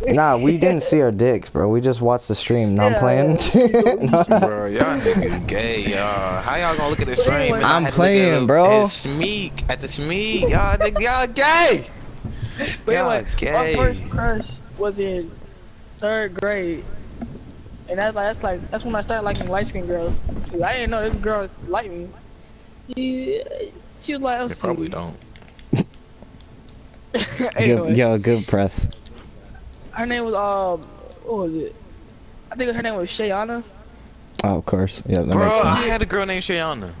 Nah, we didn't see our dicks, bro. We just watched the stream. Now I'm playing.
Bro, y'all niggas gay, y'all. How y'all gonna look at the stream? And
I'm playing, bro.
At the Smeek, y'all niggas, y'all gay.
But anyway, my first crush was in 3rd grade, and that's when I started liking light skinned girls. I didn't know this girl liked me. She was like,
they probably don't.
Anyway.
Yo, good press.
Her name was what was it? I think her name was Shayana.
Oh, of course. Yeah, that
bro,
makes sense.
I had a girl named Shayana.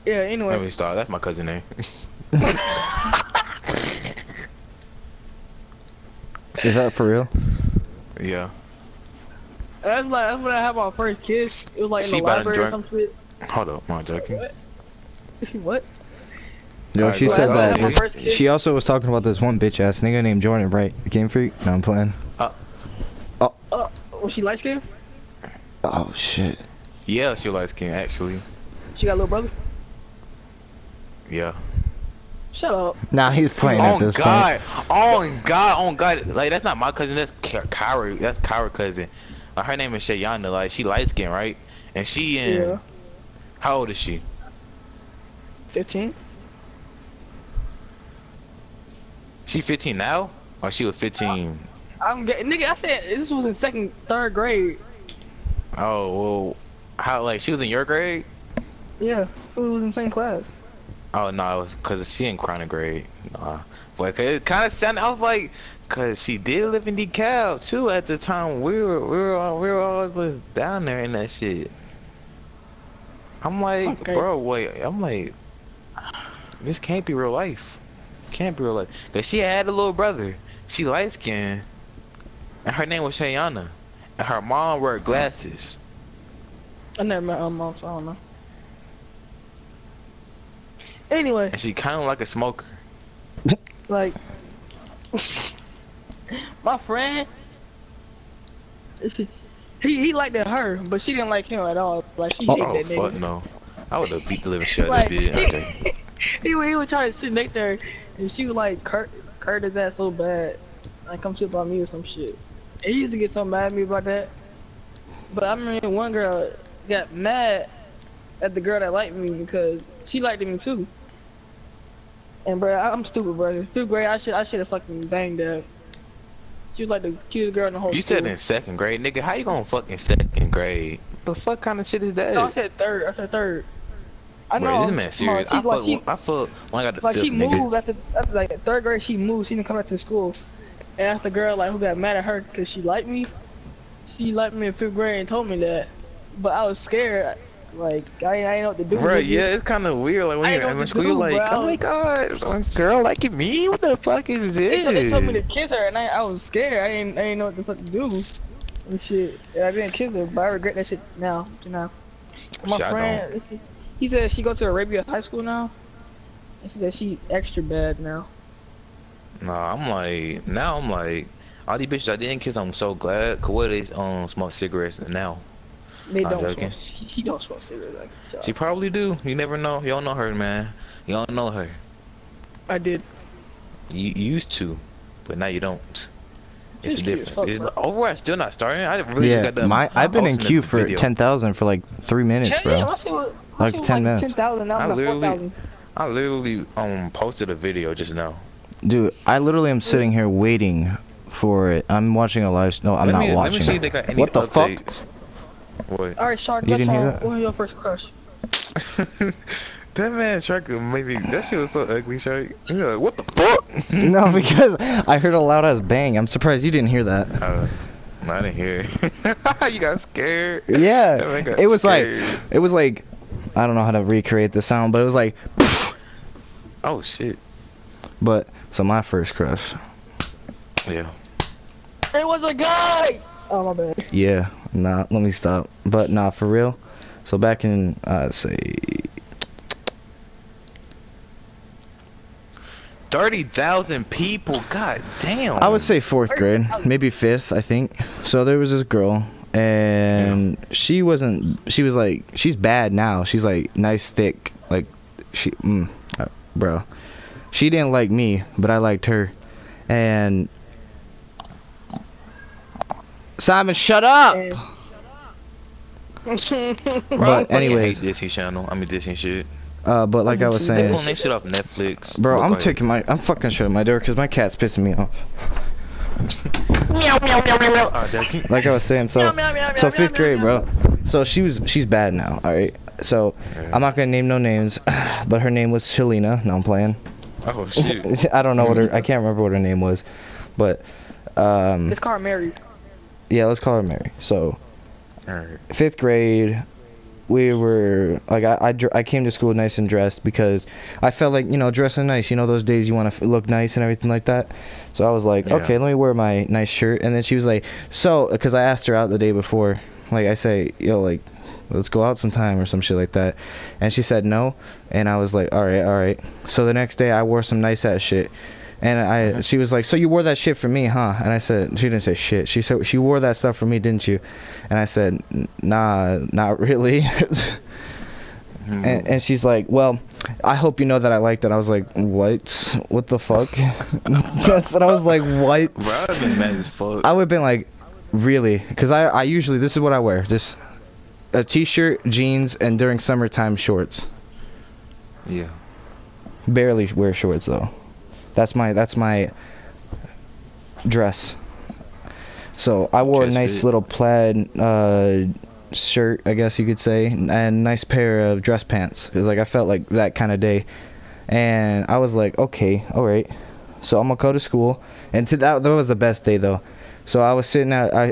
Yeah, anyway.
Let me start. That's my cousin name.
Is that for real?
Yeah.
That's when I had my first kiss. It was like in the library or some shit.
Hold up, am I joking?
What?
Yo, she said that.
Kiss.
She also was talking about this one bitch ass nigga named Jordan, right? Game Freak? No, I'm playing.
Was she light skinned?
Oh shit.
Yeah, she light skin actually.
She got a little brother?
Yeah.
Shut up.
Nah, he's playing at this point.
Oh God. Like, that's not my cousin, that's Kyra. That's Kyra's cousin. Her name is Shayana. Like, she light skin, right? And she in...
Yeah.
How old is she?
15?
She 15 now? Or she was 15?
Nigga, I said this was in 3rd grade.
Oh, well... How, like, she was in your grade?
Yeah, we was in the same class.
Oh, no, it was because she in chronic grade. Nah. But it kind of sounded... I was like... Cause she did live in DeKalb too at the time. We were always down there in that shit. I'm like,
okay.
Bro, wait. I'm like, this can't be real life. Can't be real life. Cause she had a little brother. She light skinned, and her name was Shayana, and her mom wore glasses.
I never met her mom, so I don't know. Anyway.
And she kind of like a smoker.
Like. My friend, he liked her, but she didn't like him at all. Like, she hated that nigga.
Oh, fuck no. I would have beat the living shit out of that bitch. Okay.
He would try to sit next to her, and she would like hurt his ass so bad. Like come shit about me or some shit. And he used to get so mad at me about that. But I remember one girl got mad at the girl that liked me because she liked me too. And bro, I'm stupid, bro. In 5th grade, I should have fucking banged her. She was like the cutest girl in the whole
You
school.
said in 2nd grade, nigga. How you gonna fucking 2nd grade? The fuck kind of shit is that?
No, I said 3rd. I said 3rd. I know.
Bro, this man serious.
She's
I fuck when I got the
like
5th,
she
nigga.
moved after like 3rd grade. She moved. She didn't come back to school. And after the girl like who got mad at her because she liked me. She liked me in 5th grade and told me that. But I was scared. Like I didn't know what to do.
Bro, yeah, it's kind of weird. Like when you're in school, you're like, oh my god, a girl liking me? What the fuck is this?
They told me to kiss her, and I was scared. I didn't know what the fuck to do. And shit, I didn't kiss her, but I regret that shit now. You know, my friend, he said she go to Arabia High School now, and she said she extra bad now.
Nah, I'm like, all these bitches I didn't kiss, I'm so glad. Cause what they smoke cigarettes now.
They don't smoke. She don't smoke cigarettes. Like,
she probably do. You never know. You don't know her, man. You don't know her.
I did.
You used to, but now you don't. It's a difference. Overwatch still not starting. I really just got done.
I've been in queue for 10,000 for like 3 minutes, bro.
Yeah, my shit was
like 10 minutes.
10,000. Now I'm at 4,000.
I literally posted a video just now.
Dude, I literally am sitting here waiting for it. I'm watching a live. No, I'm not watching.
Let me see if they got any
what the
updates.
fuck?
What?
Alright, Shark,
you didn't hear that?
What was your first crush?
That man Shark made me. That shit was so ugly, Shark. You know, like, what the fuck?
No, because I heard a loud ass bang. I'm surprised you didn't hear that.
No, I didn't hear it. You got scared.
Yeah, it was
scared.
like, I don't know how to recreate the sound, but it was like.
Oh shit.
But so my first crush.
Yeah.
It was a guy. Oh my bad.
Yeah, nah, let me stop. But nah, for real. So back in say
30,000 people. God damn.
I would say 4th grade, maybe 5th, I think. So there was this girl, and she was like, she's bad now. She's like nice, thick, like bro. She didn't like me, but I liked her, and. Simon, shut up! But anyways,
Disney Channel. I mean Disney shit.
But like I was
They
saying,
pulling that shit off Netflix.
bro, I'm fucking shutting my door because my cat's pissing me off. Like I was saying, so 5th grade, bro. So she's bad now. All right. So I'm not gonna name no names, but her name was Shalina. No, I'm playing.
Oh shit.
I don't know I can't remember what her name was, but
Let's call her Mary.
Yeah, let's call her Mary. So,
Alright.
5th grade, we were like, I came to school nice and dressed because I felt like, you know, dressing nice. You know, those days you want to look nice and everything like that. So I was like, okay, let me wear my nice shirt. And then she was like, so, because I asked her out the day before, like I say, yo, like, let's go out sometime or some shit like that. And she said no. And I was like, all right. So the next day I wore some nice ass shit. And she was like, so you wore that shit for me, huh? And I said, she didn't say shit. She said, she wore that stuff for me, didn't you? And I said, nah, not really. And she's like, well, I hope you know that I liked it. I was like, what? What the fuck? That's what I was like, what?
Bro, I would've been mad as fuck.
I would have been like, really? Because I usually, this is what I wear. Just a t-shirt, jeans, and during summertime, shorts.
Yeah.
Barely wear shorts, though. That's my dress. So I wore a nice little plaid shirt, I guess you could say, and a nice pair of dress pants. Cause like I felt like that kind of day, and I was like, okay, all right. So I'm gonna go to school, and that was the best day though. So I was sitting at, I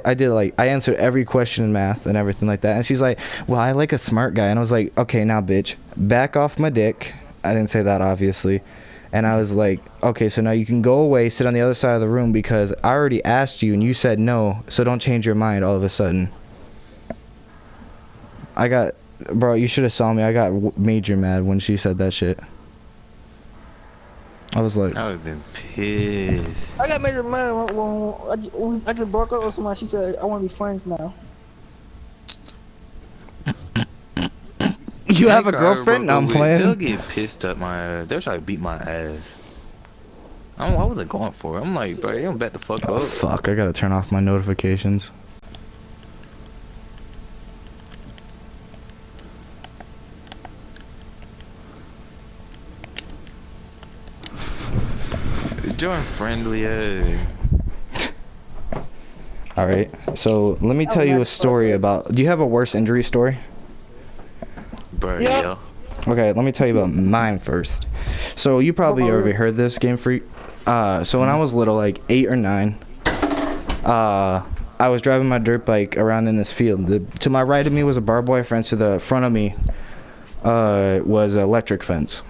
answered every question in math and everything like that, and she's like, well, I like a smart guy, and I was like, okay, now bitch, back off my dick. I didn't say that obviously. And I was like, okay, so now you can go away, sit on the other side of the room because I already asked you and you said no, so don't change your mind all of a sudden. Bro, you should have saw me. I got major mad when she said that shit. I was like,
I would have been pissed.
I got major mad when I just broke up with somebody. She said, I want to be friends now.
You have a girlfriend? No, I'm playing.
They'll get pissed at my ass. They'll try to beat my ass. I wasn't going for it. I'm like, bro, you don't bet the fuck
Oh
up.
fuck! I gotta turn off my notifications.
Join friendly, eh?
All right. So let me tell you a story about. Do you have a worse injury story?
Bro,
Yeah.
yeah.
Okay, let me tell you about mine first. So you probably already heard this, Game Freak. So when I was little, like 8 or 9, I was driving my dirt bike around in this field. To my right of me was a barbed wire fence. To the front of me was an electric fence.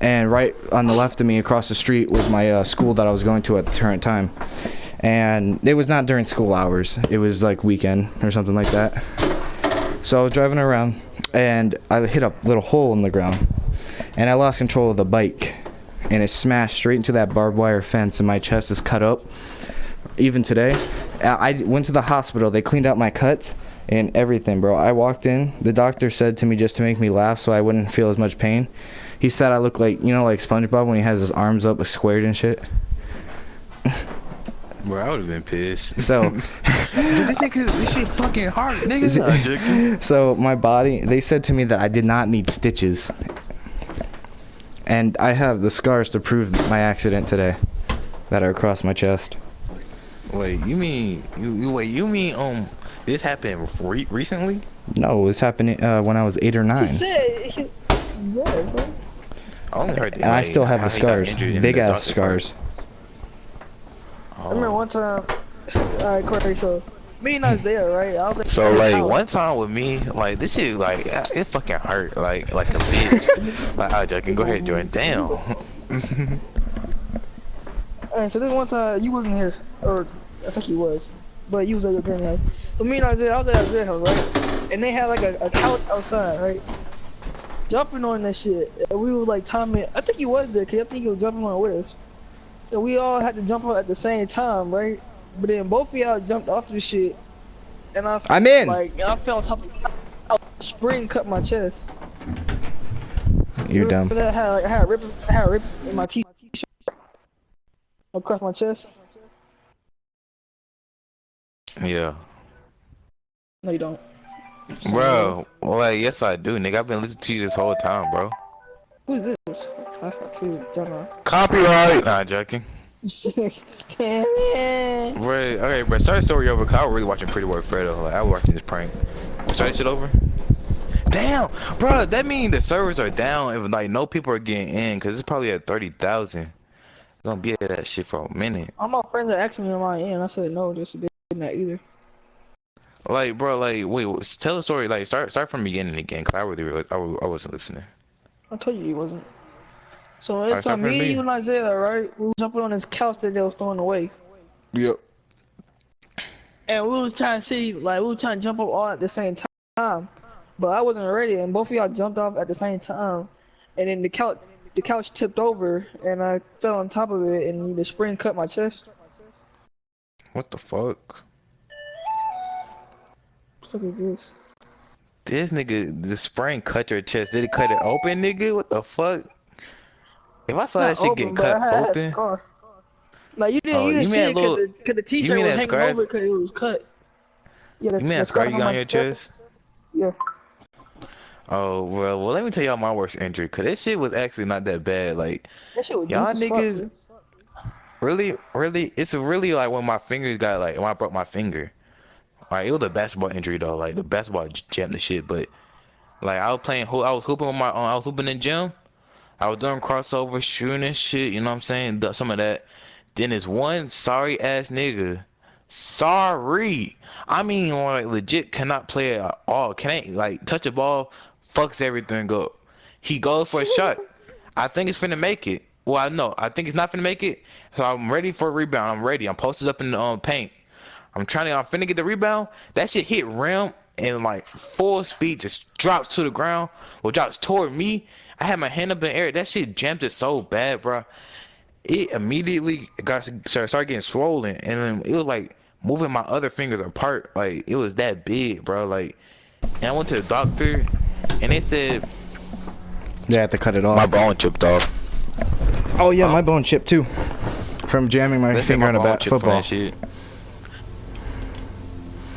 And right on the left of me, across the street, was my school that I was going to at the current time. And it was not during school hours. It was like weekend or something like that. So I was driving around, and I hit a little hole in the ground. And I lost control of the bike. And it smashed straight into that barbed wire fence, and my chest is cut up. Even today, I went to the hospital. They cleaned out my cuts and everything, bro. I walked in. The doctor said to me, just to make me laugh so I wouldn't feel as much pain, he said I look like, you know, like SpongeBob when he has his arms up squared and shit.
Bro, I would have been pissed.
So,
Dude, this shit fucking hard, nigga.
so my body, they said to me that I did not need stitches. And I have the scars to prove my accident today that are across my chest.
Wait, you mean this happened recently?
No, this happened when I was 8 or 9.
He said, yeah, bro.
I only heard that.
And I still have
how
the
he got
scars.
injured in
Big
the
ass
doctor's
scars.
I remember one time, alright, Corey, so, me and Isaiah, right? I was like,
So like one time with me, like this shit, like it fucking hurt, like a bitch. Like I joking. Go ahead, Jordan. Damn.
Alright, so this one time, you wasn't here, or I think you was, but you was at your grandma's. So me and Isaiah, I was at Isaiah's house, right? And they had like a couch outside, right? Jumping on that shit. And we was like timing, I think you was there, cause I think you was jumping on with us. So we all had to jump on at the same time, right? But then both of y'all jumped off the shit, and
I'm in.
and I fell on top of a spring cut my chest.
You're dumb.
Remember that? I had a rip in my t-shirt across my chest.
Yeah.
No, you don't.
Bro, like yes I do, nigga. I've been listening to you this whole time, bro.
Who's this? I see, don't
Copyright. Nah, joking.
know.
Right, okay, bro. Start the story over. Cause I was really watching Pretty Boy Fredo. Like I was watching this prank. Start this shit over. Damn, bro. That means the servers are down if like no people are getting in, cause it's probably at 30,000. Gonna be at that shit for a minute.
All my friends are asking me on my end. I said no, this didn't that either.
Like, bro, like, wait, tell the story. Like, start from the beginning again, cause I wasn't listening.
I told you he wasn't. So
Alright,
it's
start
on
from
me,
me.
you, and Isaiah, right? We was jumping on this couch that they was throwing away.
Yep.
And we was trying to see, like, we was trying to jump up all at the same time. But I wasn't ready, and both of y'all jumped off at the same time. And then the couch tipped over, and I fell on top of it, and the spring cut my chest.
What the fuck?
What is this?
This nigga, the spring cut your chest. Did it cut it open, nigga? What the fuck? If I saw that shit get cut
I had a
open.
scar. Like, you
Oh,
didn't
you
see
mean
it
that little-
because the t-shirt
mean
was
that
hanging
scar-
over because it was cut. Yeah,
You mean that scar you got on your chest?
Yeah.
Oh, well, let me tell y'all my worst injury. Cause this shit was actually not that bad. Like,
That shit was
y'all
deep as fuck,
niggas,
dude.
really, it's really like when my fingers got like, when I broke my finger. Like, it was a basketball injury though. Like, the basketball jammed the shit. But, like, I was hooping with I was hooping in the gym. I was doing crossover, shooting and shit, you know what I'm saying? Some of that. Then this one sorry ass nigga. Sorry. I mean, like, legit cannot play at all. Can't, like, touch a ball, fucks everything up. He goes for a shot. I think it's finna make it. Well, I think it's not finna make it. So I'm ready for a rebound. I'm ready. I'm posted up in the paint. I'm finna get the rebound. That shit hit rim and, like, full speed just drops to the ground. Or drops toward me. I had my hand up in the air. That shit jammed it so bad, bro. It immediately started getting swollen, and then it was like moving my other fingers apart. Like, it was that big, bro. Like, and I went to the doctor, and they said
They had to cut it off.
my bone chipped off.
Oh yeah, my bone chipped too. From jamming my
Let's
finger on a
chip for
football.
that shit.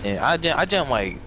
Yeah, I jump like